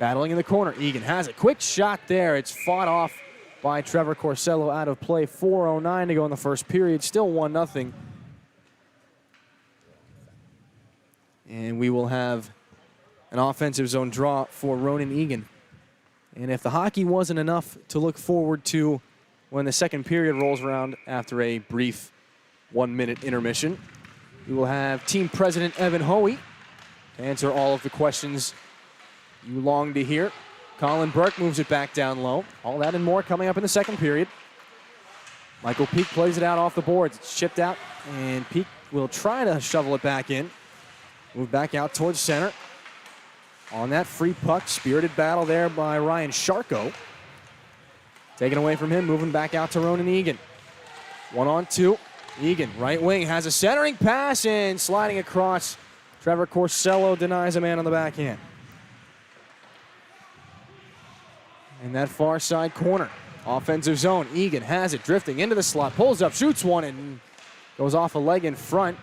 Battling in the corner, Egan has it. Quick shot there. It's fought off by Trevor Corsello out of play. 4:09 to go in the first period. Still 1-0. And we will have an offensive zone draw for Ronan Egan. And if the hockey wasn't enough to look forward to when the second period rolls around after a brief 1-minute intermission, we will have team president Evan Hoey to answer all of the questions you long to hear. Colin Burke moves it back down low. All that and more coming up in the second period. Michael Peak plays it out off the boards. It's chipped out, and Peak will try to shovel it back in. Move back out towards center. On that free puck, spirited battle there by Ryan Sharko. Taken away from him, moving back out to Ronan Egan. 1-on-2. Egan, right wing, has a centering pass and sliding across. Trevor Corsello denies a man on the backhand. In that far side corner, offensive zone, Egan has it, drifting into the slot, pulls up, shoots one, and goes off a leg in front.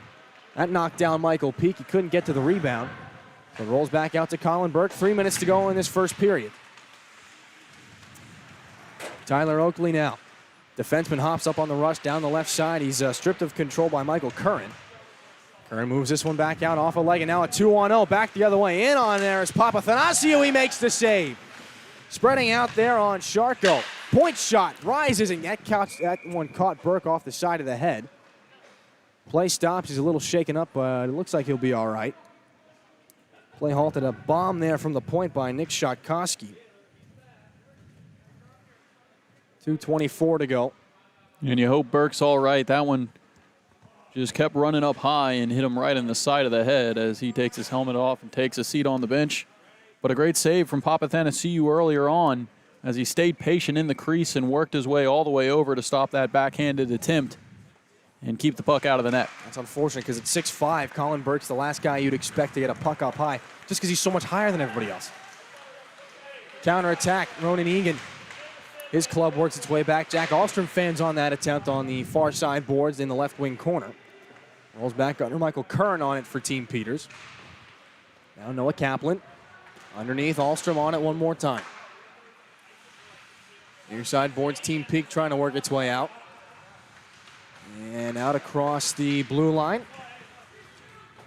That knocked down Michael Peak. He couldn't get to the rebound. But rolls back out to Colin Burke. 3 minutes to go in this first period. Tyler Oakley now. Defenseman hops up on the rush down the left side. He's stripped of control by Michael Curran. Curran moves this one back out off a leg, and now a 2-on-0. Back the other way. In on there is Papathanasiou. He makes the save. Spreading out there on Sharko. Point shot. Rises, and that one caught Burke off the side of the head. Play stops. He's a little shaken up, but it looks like he'll be all right. Play halted. A bomb there from the point by Nick Shotkoski. 2:24 to go. And you hope Burke's all right. That one just kept running up high and hit him right in the side of the head as he takes his helmet off and takes a seat on the bench. But a great save from Papathanasiou earlier on as he stayed patient in the crease and worked his way all the way over to stop that backhanded attempt and keep the puck out of the net. That's unfortunate because at 6'5", Colin Burke's the last guy you'd expect to get a puck up high just because he's so much higher than everybody else. Counter-attack, Ronan Egan. His club works its way back. Jack Ahlstrom fans on that attempt on the far side boards in the left wing corner. Rolls back under Michael Curran on it for Team Peters. Now Noah Kaplan. Underneath, Ahlstrom on it one more time. Near side boards, Team Peak trying to work its way out. And out across the blue line.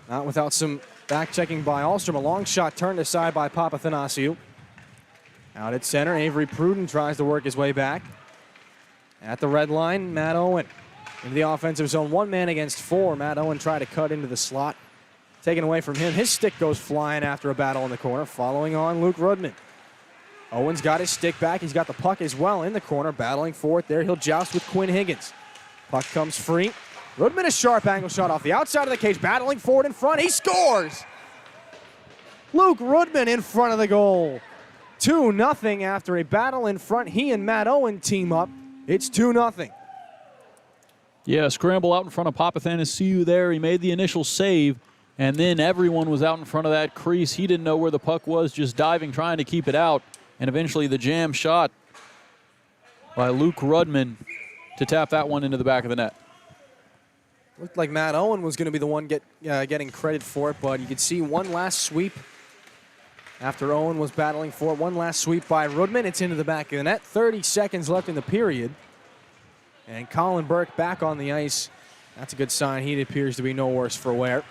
Not without some back checking by Ahlstrom. A long shot turned aside by Papathanasiou. Out at center, Avery Pruden tries to work his way back. At the red line, Matt Owen into the offensive zone. 1 man against 4. Matt Owen tried to cut into the slot. Taken away from him. His stick goes flying after a battle in the corner. Following on Luke Rudman. Owen's got his stick back. He's got the puck as well in the corner. Battling for it there. He'll joust with Quinn Higgins. Puck comes free. Rudman, a sharp angle shot off the outside of the cage. Battling for it in front. He scores! Luke Rudman in front of the goal. 2-0 after a battle in front. He and Matt Owen team up. It's 2-0. Yeah, scramble out in front of Papathanasiou there. He made the initial save, and then everyone was out in front of that crease. He didn't know where the puck was, just diving, trying to keep it out. And eventually the jam shot by Luke Rudman to tap that one into the back of the net. Looked like Matt Owen was going to be the one getting credit for it, but you could see one last sweep after Owen was battling for it. One last sweep by Rudman. It's into the back of the net. 30 seconds left in the period. And Colin Burke back on the ice. That's a good sign. He appears to be no worse for wear.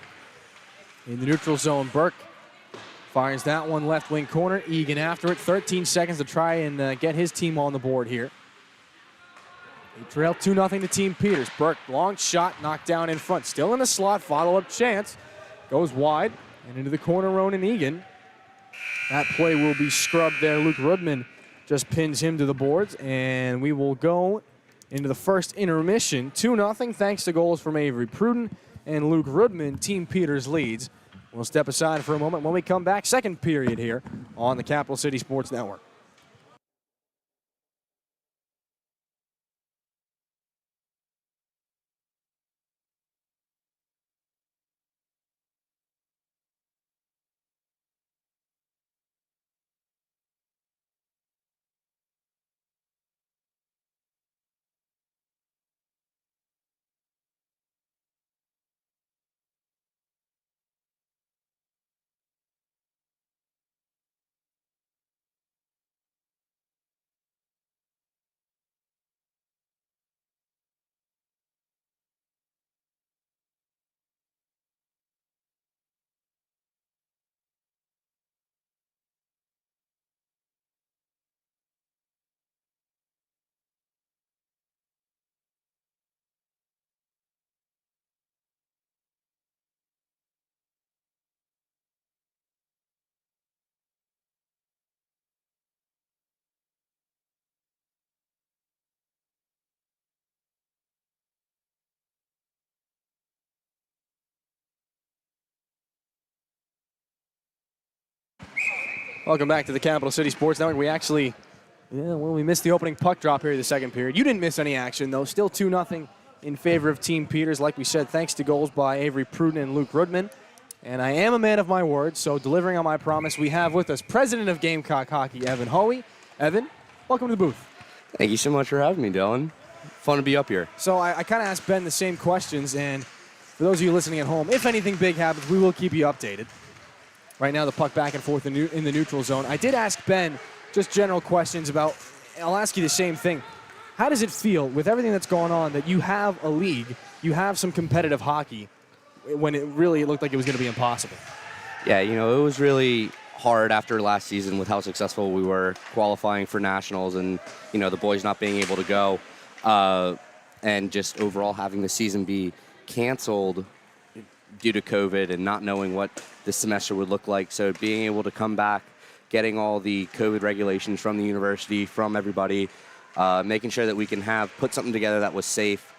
In the neutral zone, Burke fires that one left wing corner. Egan after it. 13 seconds to try and get his team on the board here. They trail 2-0 to Team Peters. Burke, long shot, knocked down in front. Still in the slot, follow-up chance. Goes wide and into the corner, Ronan Egan. That play will be scrubbed there. Luke Rudman just pins him to the boards, and we will go into the first intermission. 2-0 thanks to goals from Avery Pruden and Luke Rudman. Team Peters leads. We'll step aside for a moment. When we come back, second period here on the Capital City Sports Network. Welcome back to the Capital City Sports Network. We missed the opening puck drop here in the second period. You didn't miss any action, though. Still 2-0 in favor of Team Peters. Like we said, thanks to goals by Avery Pruden and Luke Rudman. And I am a man of my word, so delivering on my promise, we have with us President of Gamecock Hockey, Evan Hoey. Evan, welcome to the booth. Thank you so much for having me, Dillon. Fun to be up here. So I kind of asked Ben the same questions, and for those of you listening at home, if anything big happens, we will keep you updated. Right now, the puck back and forth in the neutral zone. I did ask Ben just general questions about, I'll ask you the same thing. How does it feel with everything that's going on that you have a league, you have some competitive hockey, when it really looked like it was going to be impossible? Yeah, it was really hard after last season with how successful we were qualifying for nationals and, the boys not being able to go and just overall having the season be canceled due to COVID and not knowing what this semester would look like. So being able to come back, getting all the COVID regulations from the university, from everybody, making sure that we can put something together that was safe,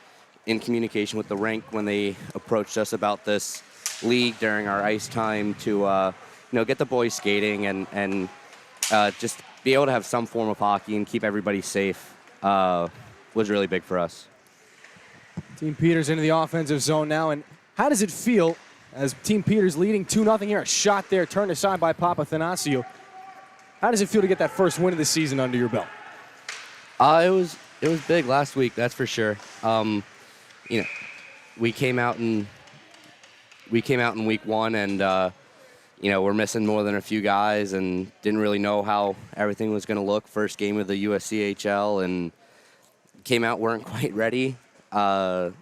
in communication with the rink when they approached us about this league during our ice time to get the boys skating and just be able to have some form of hockey and keep everybody safe was really big for us. Team Peters into the offensive zone now, and how does it feel as Team Peters leading 2-0 here? A shot there turned aside by Papathanasiou. How does it feel to get that first win of the season under your belt? It was big last week, that's for sure. We came out in week one, and we're missing more than a few guys and didn't really know how everything was going to look. First game of the USCHL and came out, weren't quite ready. Kind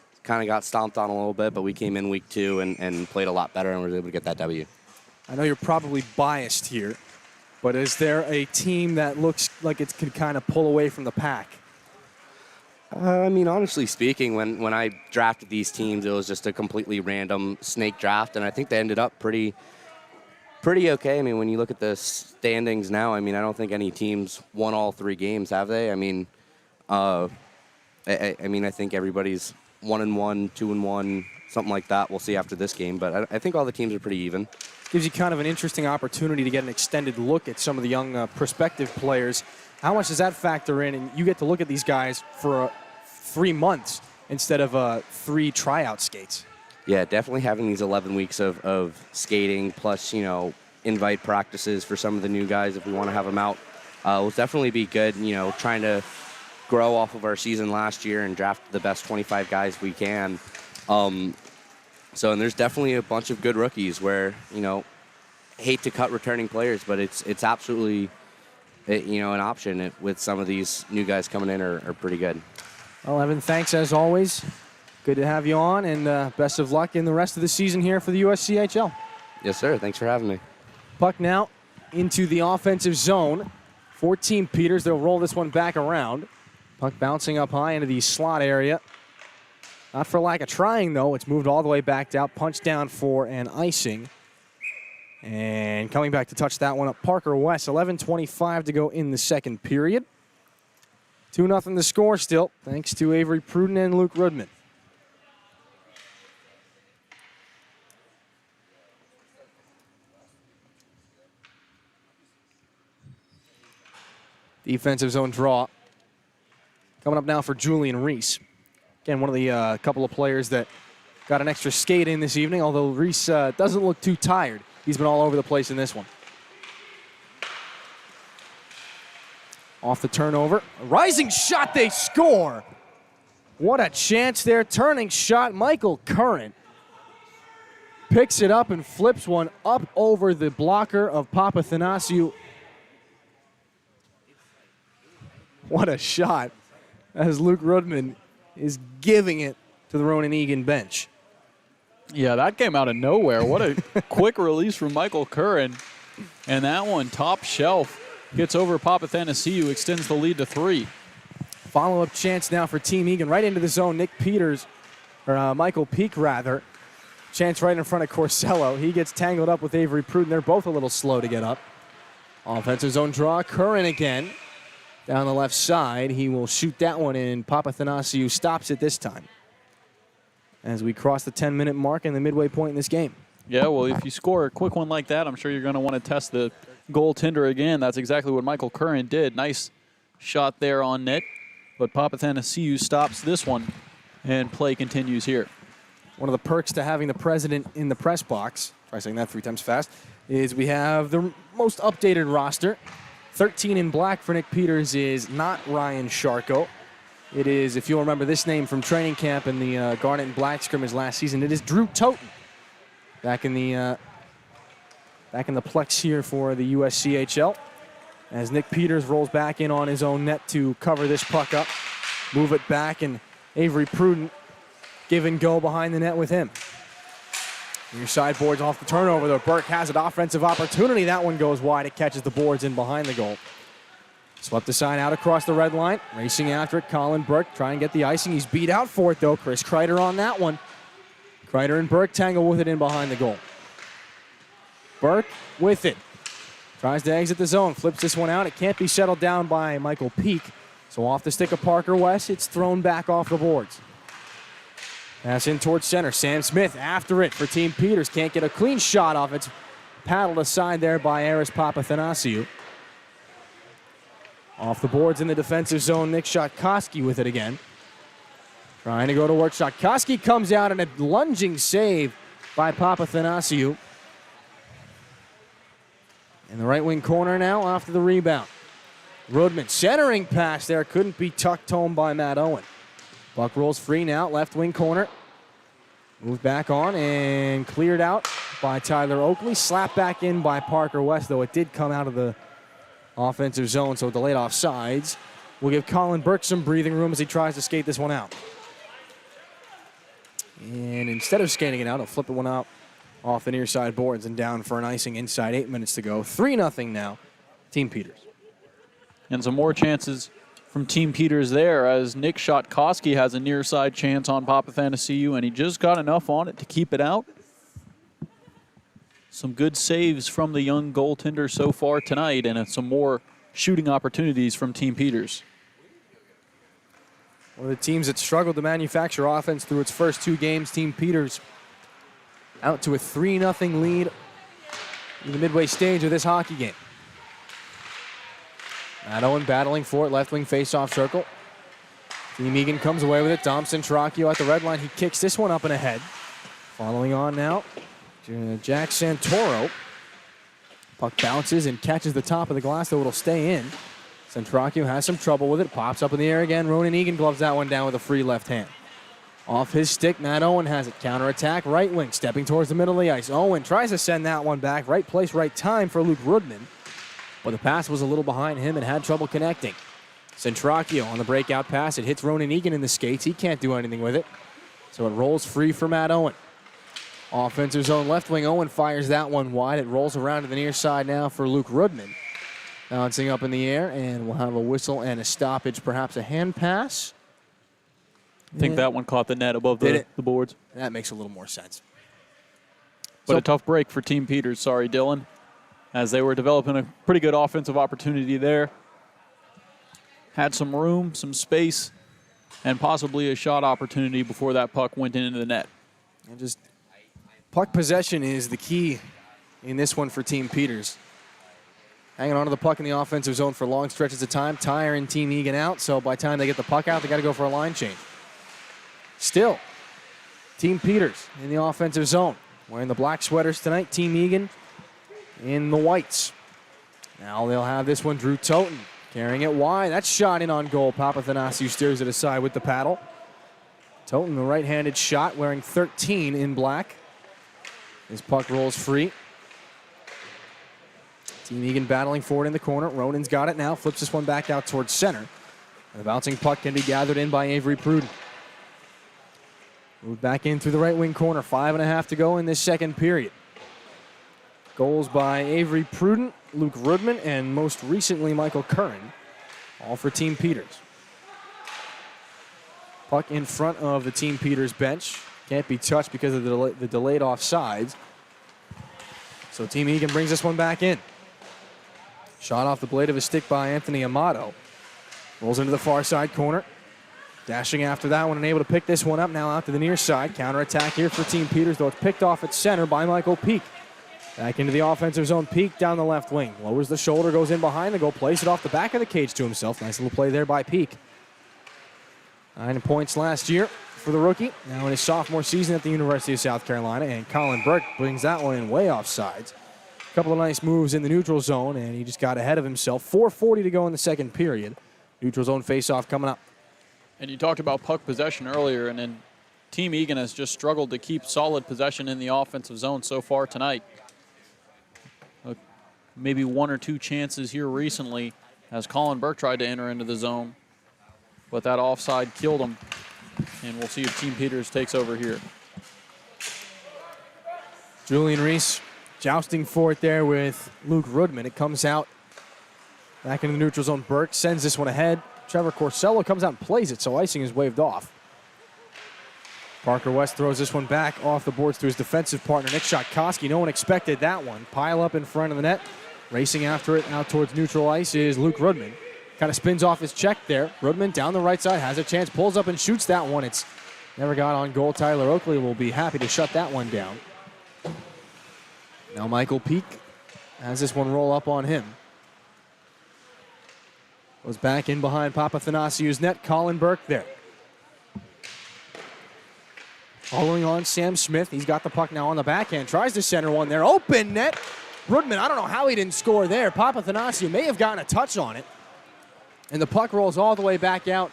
of got stomped on a little bit, but we came in week 2 and played a lot better and were able to get that W. I know you're probably biased here, but is there a team that looks like it could kind of pull away from the pack? Honestly speaking, when I drafted these teams, it was just a completely random snake draft, and I think they ended up pretty okay. When you look at the standings now, I don't think any teams won all 3 games, have they? I think everybody's 1-1, 2-1, something like that. We'll see after this game, but I think all the teams are pretty even. Gives you kind of an interesting opportunity to get an extended look at some of the young prospective players. How much does that factor in? And you get to look at these guys for 3 months instead of 3 tryout skates. Yeah, definitely having these 11 weeks of skating plus, invite practices for some of the new guys if we want to have them out will definitely be good. Trying to grow off of our season last year and draft the best 25 guys we can. And there's definitely a bunch of good rookies where, hate to cut returning players, but it's absolutely, an option with some of these new guys coming in are pretty good. Well, Evan, thanks as always. Good to have you on, and best of luck in the rest of the season here for the USCHL. Yes, sir. Thanks for having me. Puck now into the offensive zone for Team Peters. They'll roll this one back around. Puck bouncing up high into the slot area. Not for lack of trying, though. It's moved all the way back out. Punched down for an icing. And coming back to touch that one up, Parker West. 11:25 to go in the second period. 2-0 the score still, thanks to Avery Pruden and Luke Rudman. Defensive zone draw. Coming up now for Julian Reese. Again, one of the couple of players that got an extra skate in this evening, although Reese doesn't look too tired. He's been all over the place in this one. Off the turnover. Rising shot, they score. What a chance there. Turning shot, Michael Curran picks it up and flips one up over the blocker of Papathanasiou. What a shot, as Luke Rudman is giving it to the Ronan Egan bench. Yeah, that came out of nowhere. What a quick release from Michael Curran. And that one, top shelf, gets over Papathanasiou, extends the lead to 3. Follow-up chance now for Team Egan. Right into the zone, Michael Peak, rather. Chance right in front of Corsello. He gets tangled up with Avery Pruden. They're both a little slow to get up. Offensive zone draw, Curran again. Down the left side, he will shoot that one in. Papathanasiou stops it this time as we cross the 10-minute mark and the midway point in this game. Yeah, well, if you score a quick one like that, I'm sure you're going to want to test the goaltender again. That's exactly what Michael Curran did. Nice shot there on net, but Papathanasiou stops this one, and play continues here. One of the perks to having the president in the press box, try saying that 3 times fast, is we have the most updated roster. 13 in black for Nick Peters is not Ryan Sharko. It is, if you'll remember this name from training camp and the Garnet and Black scrimmage last season, it is Drew Toten. Back in the Plex here for the USCHL. As Nick Peters rolls back in on his own net to cover this puck up. Move it back, and Avery Pruden give and go behind the net with him. Your sideboards off the turnover, though. Burke has an offensive opportunity. That one goes wide. It catches the boards in behind the goal. Swept aside out across the red line. Racing after it, Colin Burke trying to get the icing. He's beat out for it, though. Chris Kreider on that one. Kreider and Burke tangle with it in behind the goal. Burke with it. Tries to exit the zone. Flips this one out. It can't be settled down by Michael Peak. So off the stick of Parker West, it's thrown back off the boards. Pass in towards center. Sam Smith after it for Team Peters. Can't get a clean shot off. It's paddled aside there by Aris Papathanasiou. Off the boards in the defensive zone, Nick Shotkoski with it again. Trying to go to work. Shotkoski comes out and a lunging save by Papathanasiou. In the right wing corner now after the rebound. Rudman centering pass there. Couldn't be tucked home by Matt Owen. Puck rolls free now, left wing corner. Moved back on and cleared out by Tyler Oakley. Slapped back in by Parker West, though it did come out of the offensive zone, so delayed offsides. We'll give Colin Burke some breathing room as he tries to skate this one out. And instead of skating it out, he'll flip it one out off the near side boards and down for an icing inside. 8 minutes to go. 3-0 now, Team Peters. And some more chances from Team Peters there as Nick Shotkowski has a near side chance on Papathanassiou, and he just got enough on it to keep it out. Some good saves from the young goaltender so far tonight, and some more shooting opportunities from Team Peters. One of the teams that struggled to manufacture offense through its first 2 games, Team Peters out to a 3-0 lead in the midway stage of this hockey game. Matt Owen battling for it, left wing face-off circle. Team Egan comes away with it. Dom Centracchio at the red line. He kicks this one up and ahead. Following on now, Jack Santoro. Puck bounces and catches the top of the glass, though it'll stay in. Centracchio has some trouble with it. Pops up in the air again. Ronan Egan gloves that one down with a free left hand. Off his stick, Matt Owen has it. Counterattack, right wing, stepping towards the middle of the ice. Owen tries to send that one back. Right place, right time for Luke Rudman. But the pass was a little behind him and had trouble connecting. Centracchio on the breakout pass. It hits Ronan Egan in the skates. He can't do anything with it. So it rolls free for Matt Owen. Offensive zone left wing. Owen fires that one wide. It rolls around to the near side now for Luke Rudman. Bouncing up in the air, and we'll have a whistle and a stoppage, perhaps a hand pass. I think that one caught the net above the boards. That makes a little more sense. But a tough break for Team Peters. Sorry, Dillon, as they were developing a pretty good offensive opportunity there. Had some room, some space, and possibly a shot opportunity before that puck went into the net. And just puck possession is the key in this one for Team Peters. Hanging on to the puck in the offensive zone for long stretches of time, tiring Team Egan out, so by the time they get the puck out, they got to go for a line change. Still, Team Peters in the offensive zone. Wearing the black sweaters tonight, Team Egan in the whites. Now they'll have this one, Drew Toten carrying it wide. That's shot in on goal. Papathanassiou steers it aside with the paddle. Toten, the right-handed shot, wearing 13 in black. His puck rolls free. Team Egan battling for it in the corner. Ronan's got it now. Flips this one back out towards center. And the bouncing puck can be gathered in by Avery Pruden. Moved back in through the right wing corner. 5.5 to go in this second period. Goals by Avery Pruden, Luke Rudman, and most recently Michael Curran. All for Team Peters. Puck in front of the Team Peters bench. Can't be touched because of the delayed offsides. So Team Egan brings this one back in. Shot off the blade of his stick by Anthony Amato. Rolls into the far side corner. Dashing after that one and able to pick this one up now out to the near side. Counterattack here for Team Peters, though it's picked off at center by Michael Peak. Back into the offensive zone. Peak down the left wing. Lowers the shoulder, goes in behind the goal, plays it off the back of the cage to himself. Nice little play there by Peak. 9 points last year for the rookie. Now in his sophomore season at the University of South Carolina. And Colin Burke brings that one in way off sides. Couple of nice moves in the neutral zone, and he just got ahead of himself. 4:40 to go in the second period. Neutral zone faceoff coming up. And you talked about puck possession earlier, and then Team Egan has just struggled to keep solid possession in the offensive zone so far tonight. Maybe 1 or 2 chances here recently as Colin Burke tried to enter into the zone, but that offside killed him. And we'll see if Team Peters takes over here. Julian Reese jousting for it there with Luke Rudman. It comes out back into the neutral zone. Burke sends this one ahead. Trevor Corsello comes out and plays it, so icing is waved off. Parker West throws this one back off the boards to his defensive partner, Nick Shotkowski. No one expected that one. Pile up in front of the net. Racing after it out towards neutral ice is Luke Rudman. Kind of spins off his check there. Rudman down the right side, has a chance, pulls up and shoots that one. It's never got on goal. Tyler Oakley will be happy to shut that one down. Now Michael Peak has this one roll up on him. Goes back in behind Papathanassiou's net. Colin Burke there. Following on Sam Smith. He's got the puck now on the backhand. Tries to center one there. Open net. Rudman, I don't know how he didn't score there. Papathanassiou may have gotten a touch on it. And the puck rolls all the way back out.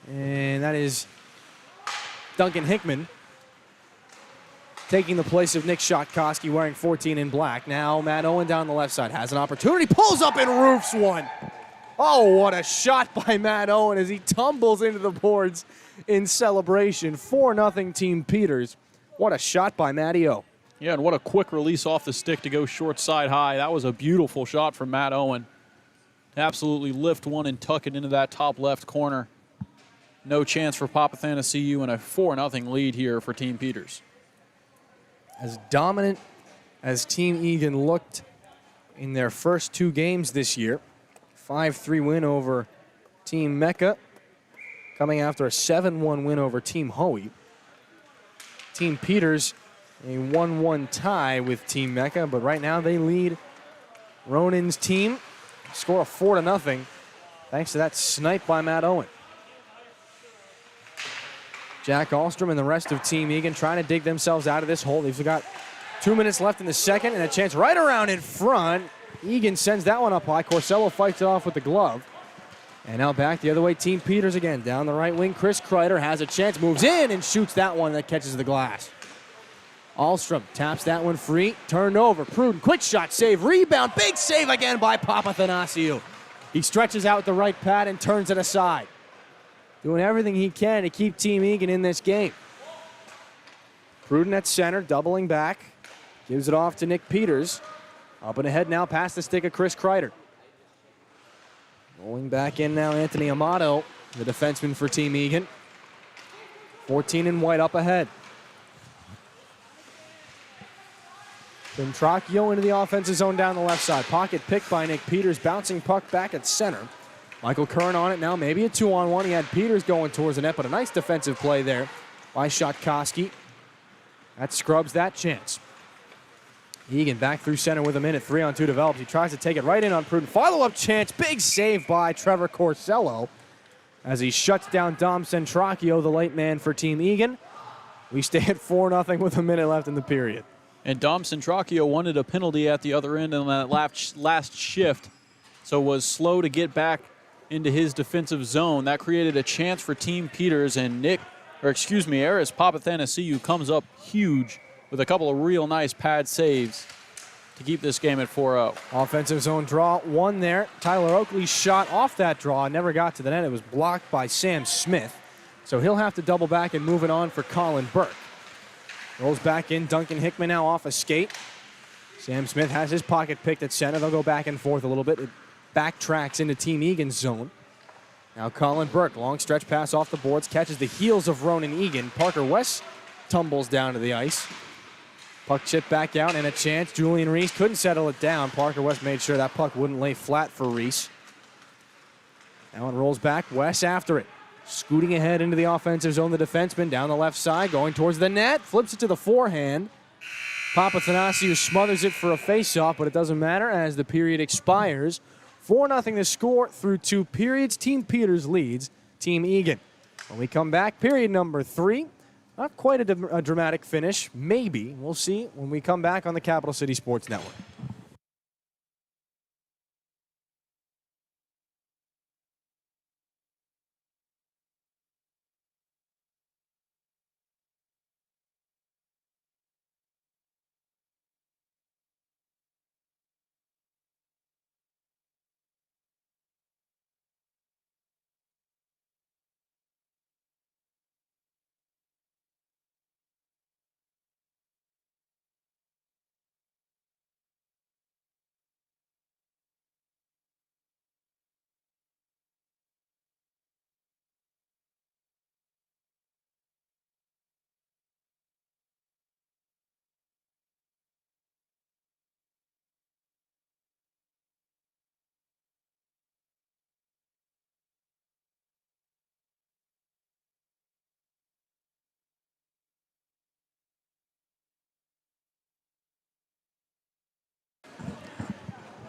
And that is Duncan Hickman. taking the place of Nick Shotkoski wearing 14 in black. Now Matt Owen down the left side has an opportunity, pulls up and roofs one. Oh, what a shot by Matt Owen as he tumbles into the boards in celebration. 4-0 Team Peters. What a shot by Matty O. Yeah, and what a quick release off the stick to go short side high. That was a beautiful shot from Matt Owen. Absolutely lift one and tuck it into that top left corner. No chance for Papathanasiou and a 4-0 lead here for Team Peters. As dominant as Team Egan looked in their first 2 games this year, 5-3 win over Team Mecca, coming after a 7-1 win over Team Hoey. Team Peters, a 1-1 tie with Team Mecca, but right now they lead Ronan's team. Score of 4-0, thanks to that snipe by Matt Owen. Jack Ahlstrom and the rest of Team Egan trying to dig themselves out of this hole. They've got 2 minutes left in the second and a chance right around in front. Egan sends that one up high. Corsello fights it off with the glove. And now back the other way, Team Peters again. Down the right wing, Chris Kreider has a chance, moves in and shoots that one that catches the glass. Ahlstrom taps that one free, turned over. Pruden, quick shot, save, rebound, big save again by Papathanasiou. He stretches out the right pad and turns it aside. Doing everything he can to keep Team Egan in this game. Pruden at center, doubling back. Gives it off to Nick Peters. Up and ahead now, past the stick of Chris Kreider. Rolling back in now, Anthony Amato, the defenseman for Team Egan. 14 in white up ahead. Ventracchio into the offensive zone down the left side. Pocket picked by Nick Peters, bouncing puck back at center. Michael Curran on it now, maybe a 2-on-1. He had Peters going towards the net, but a nice defensive play there by Shotkoski. That scrubs that chance. Egan back through center with a minute, 3-on-2 develops. He tries to take it right in on Pruden. Follow-up chance, big save by Trevor Corsello as he shuts down Dom Centracchio, the late man for Team Egan. We stay at 4-0 with a minute left in the period. And Dom Centracchio wanted a penalty at the other end on that last shift, so was slow to get back into his defensive zone. That created a chance for Team Peters, and Aris Papathanasiou comes up huge with a couple of real nice pad saves to keep this game at 4-0. Offensive zone draw, one there. Tyler Oakley's shot off that draw, never got to the net. It was blocked by Sam Smith. So he'll have to double back and move it on for Colin Burke. Rolls back in, Duncan Hickman now off a skate. Sam Smith has his pocket picked at center. They'll go back and forth a little bit. It backtracks into Team Egan's zone. Now Colin Burke, long stretch pass off the boards, catches the heels of Ronan Egan. Parker West tumbles down to the ice. Puck chipped back out and a chance. Julian Reese couldn't settle it down. Parker West made sure that puck wouldn't lay flat for Reese. Now it rolls back, West after it. Scooting ahead into the offensive zone, the defenseman down the left side, going towards the net, flips it to the forehand. Papathanasiou smothers it for a face-off, but it doesn't matter as the period expires. 4-0 the score through 2 periods. Team Peters leads Team Egan. When we come back, period number 3. Not quite a dramatic finish, maybe. We'll see when we come back on the Capital City Sports Network.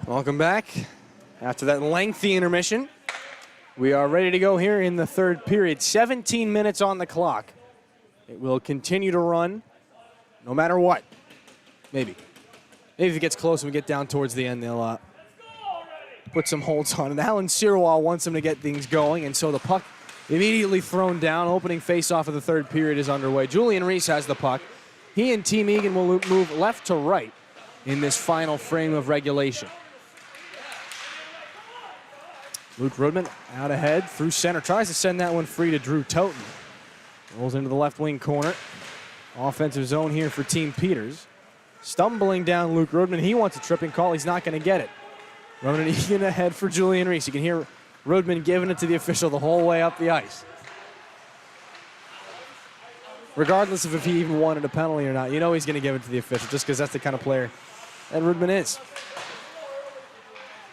Welcome back. After that lengthy intermission, we are ready to go here in the third period. 17 minutes on the clock. It will continue to run no matter what. Maybe. Maybe if it gets close and we get down towards the end, they'll put some holds on it. Alan Sirwal wants them to get things going, and so the puck immediately thrown down. Opening face-off of the third period is underway. Julian Reese has the puck. He and Team Egan will move left to right in this final frame of regulation. Luke Rudman out ahead through center. Tries to send that one free to Drew Toten. Rolls into the left wing corner. Offensive zone here for Team Peters. Stumbling down Luke Rudman. He wants a tripping call. He's not going to get it. Ronan Egan ahead for Julian Reese. You can hear Rudman giving it to the official the whole way up the ice. Regardless of if he even wanted a penalty or not, you know he's going to give it to the official just because that's the kind of player that Rudman is.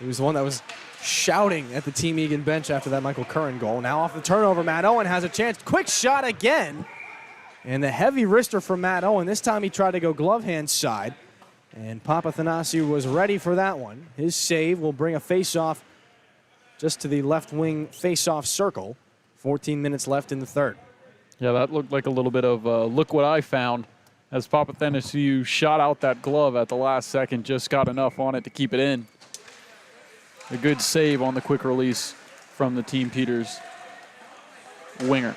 He was the one that was shouting at the Team Egan bench after that Michael Curran goal. Now off the turnover, Matt Owen has a chance. Quick shot again. And the heavy wrister from Matt Owen. This time he tried to go glove hand side. And Papathanassiou was ready for that one. His save will bring a face-off just to the left wing face-off circle. 14 minutes left in the third. Yeah, that looked like a little bit of look what I found as Papathanassiou shot out that glove at the last second, just got enough on it to keep it in. A good save on the quick release from the Team Peters winger.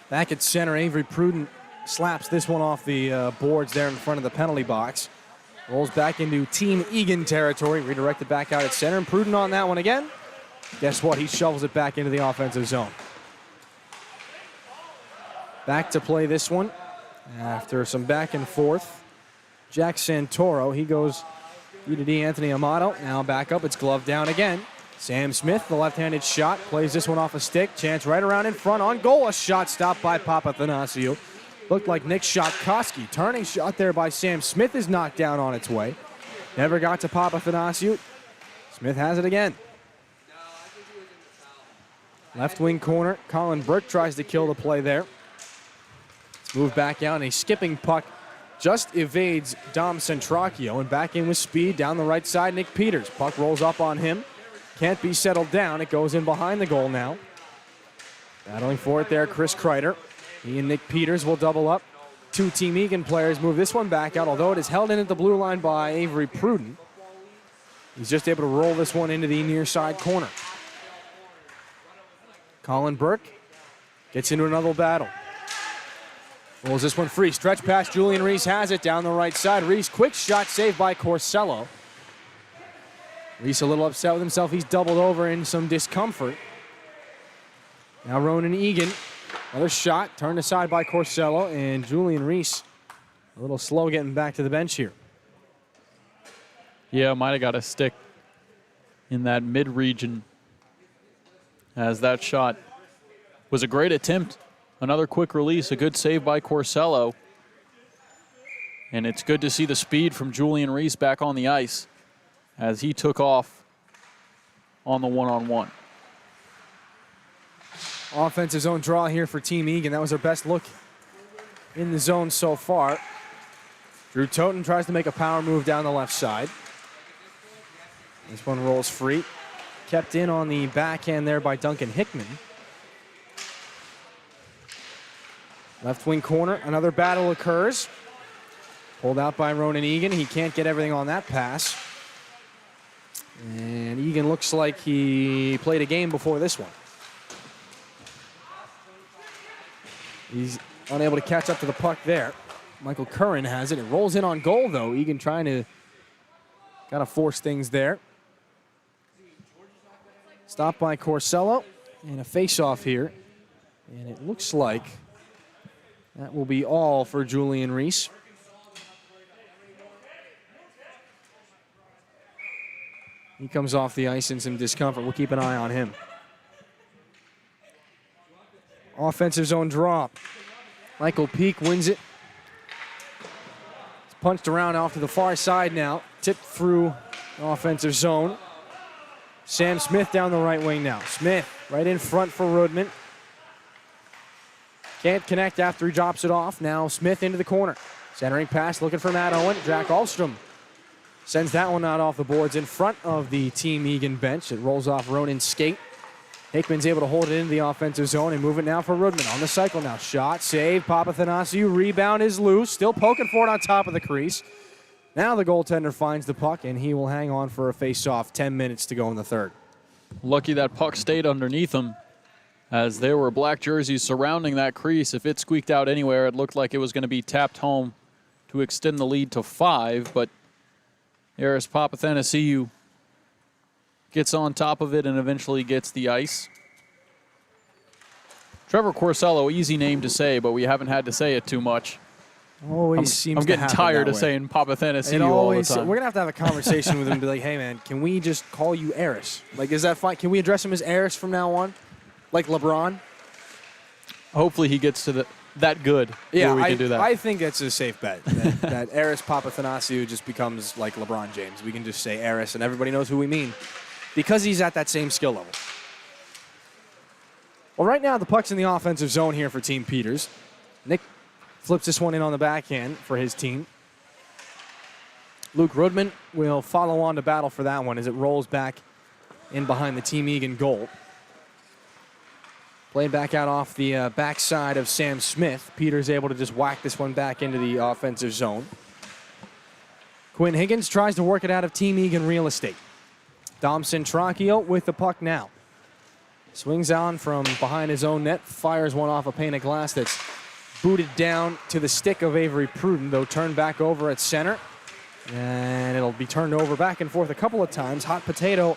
Back at center, Avery Pruden slaps this one off the boards there in front of the penalty box. Rolls back into Team Egan territory, redirected back out at center, and Pruden on that one again. Guess what? He shovels it back into the offensive zone. Back to play this one after some back and forth. Jack Santoro, he goes D Anthony Amato. Now back up, it's glove down again. Sam Smith, the left-handed shot, plays this one off a stick. Chance right around in front on goal. A shot stopped by Papathanassiou. Looked like Nick Shotkoski. Turning shot there by Sam Smith is knocked down on its way. Never got to Papathanassiou. Smith has it again. Left wing corner, Colin Burke tries to kill the play there. It's moved back out, and a skipping puck just evades Dom Centracchio, and back in with speed down the right side, Nick Peters. Puck rolls up on him. Can't be settled down. It goes in behind the goal now. Battling for it there, Chris Kreider. He and Nick Peters will double up. Two Team Egan players move this one back out, although it is held in at the blue line by Avery Pruden. He's just able to roll this one into the near side corner. Colin Burke gets into another battle. Rolls this one free. Stretch pass. Julian Reese has it down the right side. Reese, quick shot saved by Corsello. Reese a little upset with himself. He's doubled over in some discomfort. Now Ronan Egan. Another shot turned aside by Corsello, and Julian Reese a little slow getting back to the bench here. Yeah, might have got a stick in that mid-region as that shot was a great attempt. Another quick release, a good save by Corsello. And it's good to see the speed from Julian Reese back on the ice as he took off on the one-on-one. Offensive zone draw here for Team Egan. That was their best look in the zone so far. Drew Toten tries to make a power move down the left side. This one rolls free. Kept in on the backhand there by Duncan Hickman. Left wing corner, another battle occurs. Pulled out by Ronan Egan. He can't get everything on that pass. And Egan looks like he played a game before this one. He's unable to catch up to the puck there. Michael Curran has it. It rolls in on goal, though. Egan trying to kind of force things there. Stopped by Corsello. And a face-off here. And it looks like that will be all for Julian Reese. He comes off the ice in some discomfort. We'll keep an eye on him. Offensive zone drop. Michael Peak wins it. It's punched around off to the far side now. Tipped through offensive zone. Sam Smith down the right wing now. Smith right in front for Rudman. Can't connect after he drops it off. Now Smith into the corner. Centering pass looking for Matt Owen. Jack Ahlstrom sends that one out off the boards in front of the Team Egan bench. It rolls off Ronan's skate. Hickman's able to hold it into the offensive zone and move it now for Rudman. On the cycle now. Shot, save, Papathanassiou. Rebound is loose. Still poking for it on top of the crease. Now the goaltender finds the puck, and he will hang on for a face-off. 10 minutes to go in the third. Lucky that puck stayed underneath him as there were black jerseys surrounding that crease. If it squeaked out anywhere, it looked like it was going to be tapped home to extend the lead to 5, but Aris Papathanassiou gets on top of it and eventually gets the ice. Trevor Corsello, easy name to say, but we haven't had to say it too much. Always seems I'm to getting happen tired that of way. saying Papathanassiou It all the always, time. we're going to have a conversation with him and be like, hey, man, can we just call you Aris? Like, is that fine? Can we address him as Aris from now on? Like LeBron? Hopefully he gets to that good Yeah, where we can do that. I think it's a safe bet that Aris Papathanassiou just becomes like LeBron James. We can just say Aris and everybody knows who we mean because he's at that same skill level. Well, right now the puck's in the offensive zone here for Team Peters. Nick flips this one in on the backhand for his team. Luke Rudman will follow on to battle for that one as it rolls back in behind the Team Egan goal. Played back out off the backside of Sam Smith. Peters able to just whack this one back into the offensive zone. Quinn Higgins tries to work it out of Team Egan real estate. Dom Centracchio with the puck now. Swings on from behind his own net, fires one off a pane of glass that's booted down to the stick of Avery Pruden, though turned back over at center. And it'll be turned over back and forth a couple of times. Hot potato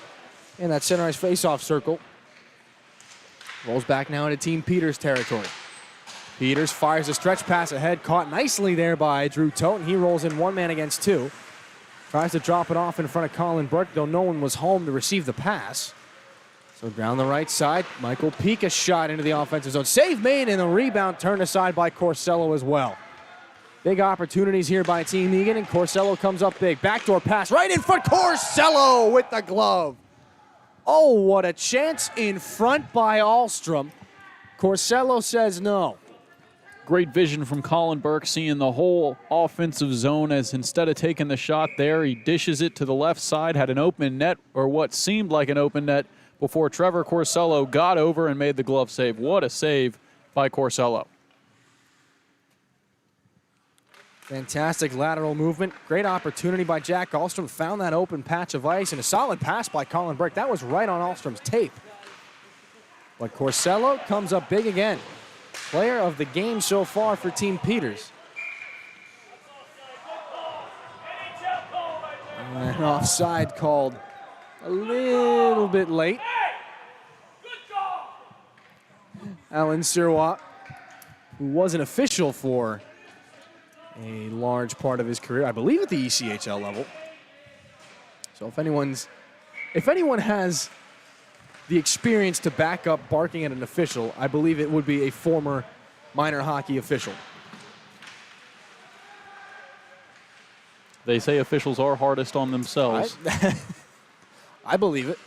in that center ice faceoff circle. Rolls back now into Team Peters territory. Peters fires a stretch pass ahead, caught nicely there by Drew Toten. He rolls in one man against two. Tries to drop it off in front of Colin Burke, though no one was home to receive the pass. So down the right side, Michael Peak a shot into the offensive zone. Save made and the rebound turned aside by Corsello as well. Big opportunities here by Team Egan, and Corsello comes up big. Backdoor pass right in front. Corsello with the glove. Oh, what a chance in front by Ahlstrom. Corsello says no. Great vision from Colin Burke, seeing the whole offensive zone, as instead of taking the shot there, he dishes it to the left side, had an open net, or what seemed like an open net, before Trevor Corsello got over and made the glove save. What a save by Corsello. Fantastic lateral movement. Great opportunity by Jack Ahlstrom. Found that open patch of ice, and a solid pass by Colin Burke. That was right on Ahlstrom's tape. But Corsello comes up big again. Player of the game so far for Team Peters. And offside called a little bit late. Alan Sirois, who was an official for a large part of his career, I believe at the ECHL level. So if anyone has the experience to back up barking at an official, I believe it would be a former minor hockey official. They say officials are hardest on themselves. I believe it.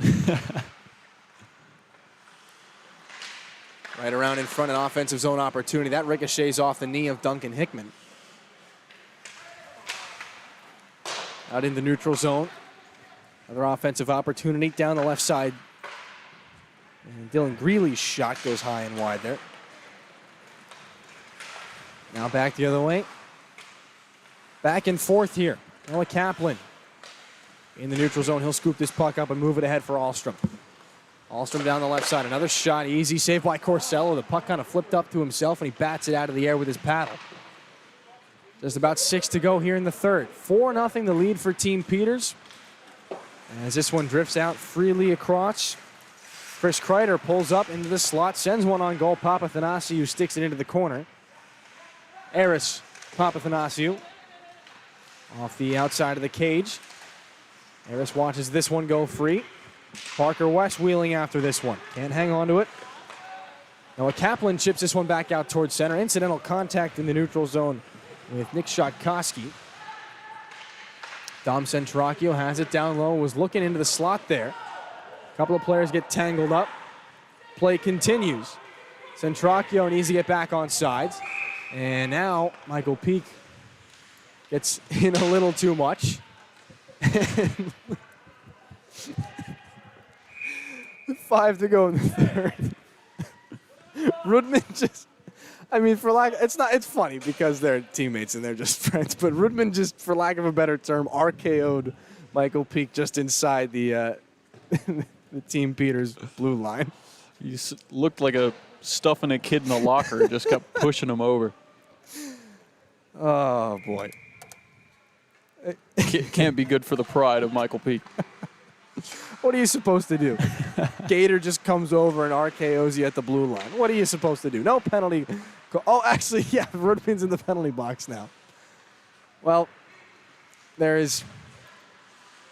Right around in front, an offensive zone opportunity. That ricochets off the knee of Duncan Hickman. Out in the neutral zone. Another offensive opportunity down the left side. And Dylan Greeley's shot goes high and wide there. Now back the other way. Back and forth here. Noah Kaplan in the neutral zone. He'll scoop this puck up and move it ahead for Ahlstrom. Ahlstrom down the left side. Another shot. Easy save by Corsello. The puck kind of flipped up to himself, and he bats it out of the air with his paddle. Just about 6 to go here in the third. 4-0 the lead for Team Peters. As this one drifts out freely across. Chris Kreider pulls up into the slot, sends one on goal. Papathanassiou sticks it into the corner. Aris Papathanassiou off the outside of the cage. Aris watches this one go free. Parker West wheeling after this one. Can't hang on to it. Noah Kaplan chips this one back out towards center. Incidental contact in the neutral zone with Nick Shodkowski. Dom Centracchio has it down low, was looking into the slot there. A couple of players get tangled up. Play continues. Centracchio needs to get back on sides. And now Michael Peak gets in a little too much. 5 to go in the third. Rudman just, I mean, it's funny because they're teammates and they're just friends, but Rudman just, for lack of a better term, RKO'd Michael Peak just inside the Team Peters blue line. He looked like a stuffing a kid in a locker. Just kept pushing him over. Oh, boy. Can't be good for the pride of Michael Peak. What are you supposed to do? Gator just comes over and RKOs you at the blue line. What are you supposed to do? No penalty. Oh, actually, yeah, Rudman's in the penalty box now. Well, there is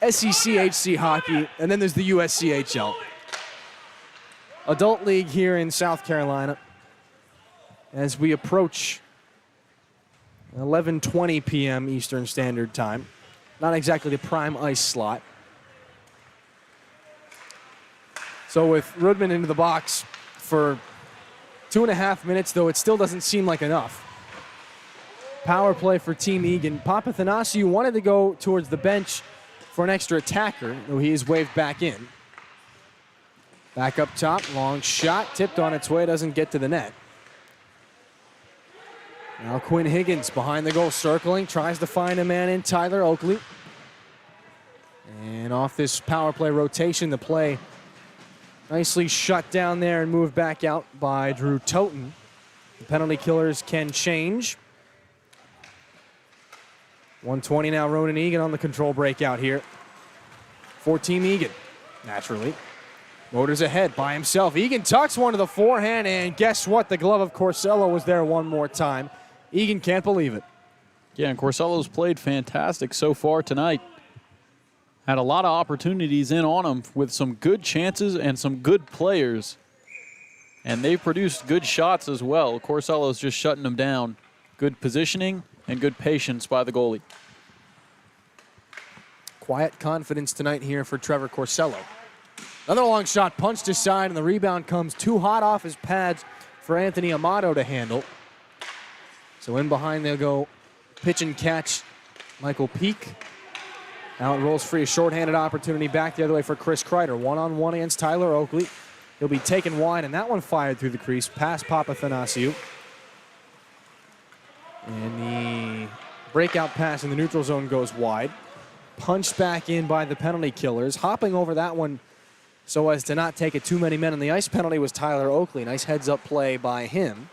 SECHC hockey, and then there's the USCHL. Adult League here in South Carolina. As we approach 11:20 p.m. Eastern Standard Time. Not exactly the prime ice slot. So with Rudman into the box for 2.5 minutes, though it still doesn't seem like enough. Power play for Team Egan. Papathanasiou wanted to go towards the bench for an extra attacker, though he is waved back in. Back up top, long shot, tipped on its way, doesn't get to the net. Now Quinn Higgins behind the goal, circling, tries to find a man in Tyler Oakley. And off this power play rotation, the play nicely shut down there and moved back out by Drew Toten. The penalty killers can change. 120 now, Ronan Egan on the control breakout here. For Team Egan, naturally. Motors ahead by himself. Egan tucks one to the forehand, and guess what? The glove of Corsello was there one more time. Egan can't believe it. Yeah, and Corsello's played fantastic so far tonight. Had a lot of opportunities in on him with some good chances and some good players. And they've produced good shots as well. Corsello's just shutting them down. Good positioning and good patience by the goalie. Quiet confidence tonight here for Trevor Corsello. Another long shot punched aside, and the rebound comes too hot off his pads for Anthony Amato to handle. So in behind they'll go pitch and catch Michael Peak. Now it rolls free, a shorthanded opportunity back the other way for Chris Kreider. One-on-one against Tyler Oakley. He'll be taken wide, and that one fired through the crease past Papathanasiou. And the breakout pass in the neutral zone goes wide. Punched back in by the penalty killers. Hopping over that one so as to not take it too many men on the ice. Penalty was Tyler Oakley. Nice heads-up play by him.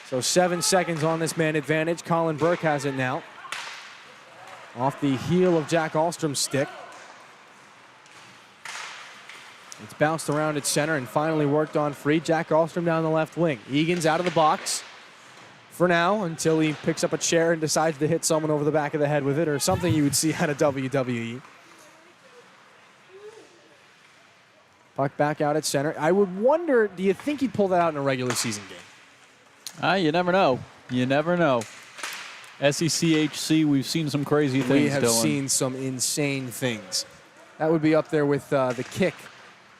So 7 seconds on this man advantage. Colin Burke has it now. Off the heel of Jack Ahlstrom's stick. It's bounced around at center and finally worked on free. Jack Ahlstrom down the left wing. Egan's out of the box for now until he picks up a chair and decides to hit someone over the back of the head with it, or something you would see out of WWE. Puck back out at center. I would wonder, do you think he'd pull that out in a regular season game? You never know. You never know. SECHC, we've seen some crazy things, We have Dillon. seen some insane things. That would be up there with the kick.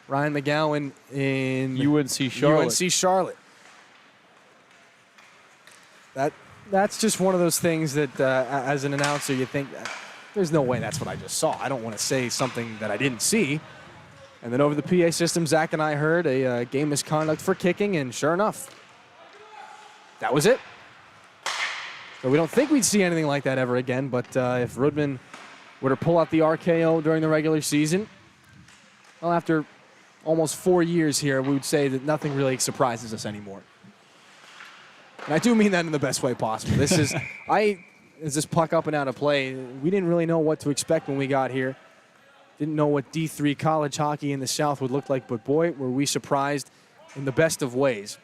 Ryan McGowan in UNC Charlotte. UNC Charlotte. That's just one of those things that, as an announcer, you think, there's no way that's what I just saw. I don't want to say something that I didn't see. And then over the PA system, Zach and I heard a game misconduct for kicking, and sure enough, that was it. So we don't think we'd see anything like that ever again, but if Rudman were to pull out the RKO during the regular season, well, after almost 4 years here, we would say that nothing really surprises us anymore. And I do mean that in the best way possible. This is, as this puck up and out of play, we didn't really know what to expect when we got here. Didn't know what D3 college hockey in the South would look like, but boy, were we surprised in the best of ways.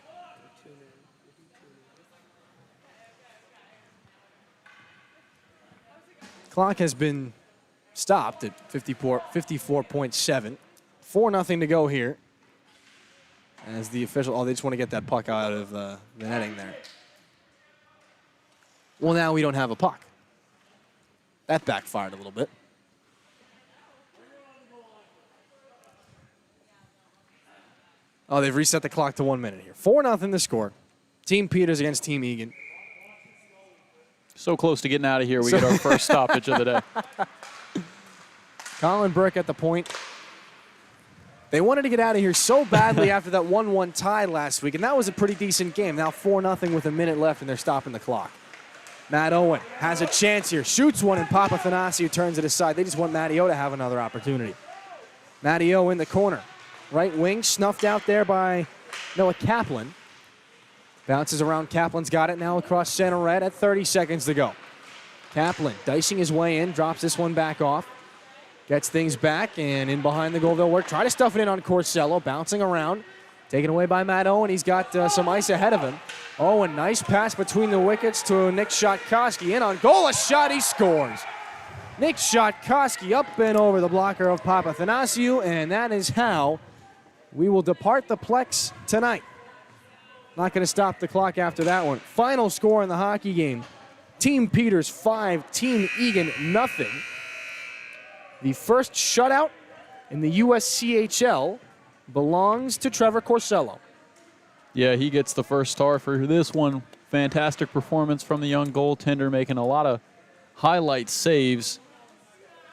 Clock has been stopped at 54.7. 4-0 to go here. As the official, they just want to get that puck out of the netting there. Well, now we don't have a puck. That backfired a little bit. Oh, they've reset the clock to 1 minute here. 4-0 the score. Team Peters against Team Egan. So close to getting out of here. We get our first stoppage of the day. Colin Burke at the point. They wanted to get out of here so badly after that 1-1 tie last week, and that was a pretty decent game. Now 4-0 with a minute left, and they're stopping the clock. Matt Owen has a chance here. Shoots one, and Papathanasiou turns it aside. They just want Matty O to have another opportunity. Matty O in the corner. right wing, snuffed out there by Noah Kaplan. Bounces around, Kaplan's got it now across center red at 30 seconds to go. Kaplan dicing his way in, drops this one back off. Gets things back, and in behind the goal they'll work. Try to stuff it in on Corsello, bouncing around. Taken away by Matt Owen. He's got some ice ahead of him. Oh, a nice pass between the wickets to Nick Shotkoski. In on goal, a shot, he scores. Nick Shotkoski up and over the blocker of Papathanasiou, and that is how we will depart the Plex tonight. Not going to stop the clock after that one. Final score in the hockey game. Team Peters 5, Team Egan nothing. The first shutout in the USCHL belongs to Trevor Corsello. Yeah, he gets the first star for this one. Fantastic performance from the young goaltender, making a lot of highlight saves.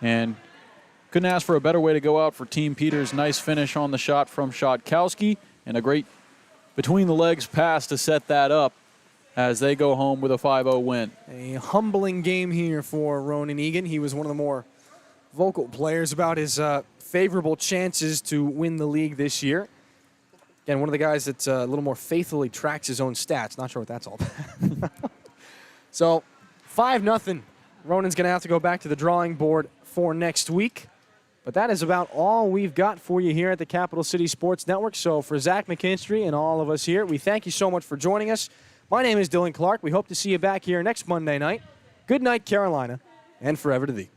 And couldn't ask for a better way to go out for Team Peters. Nice finish on the shot from Shotkoski, and a great between-the-legs pass to set that up as they go home with a 5-0 win. A humbling game here for Ronan Egan. He was one of the more vocal players about his favorable chances to win the league this year. Again, one of the guys that a little more faithfully tracks his own stats. Not sure what that's all about. So, 5-0. Ronan's going to have to go back to the drawing board for next week. But that is about all we've got for you here at the Capital City Sports Network. So for Zach McKinstry and all of us here, we thank you so much for joining us. My name is Dillon Clark. We hope to see you back here next Monday night. Good night, Carolina, and forever to thee.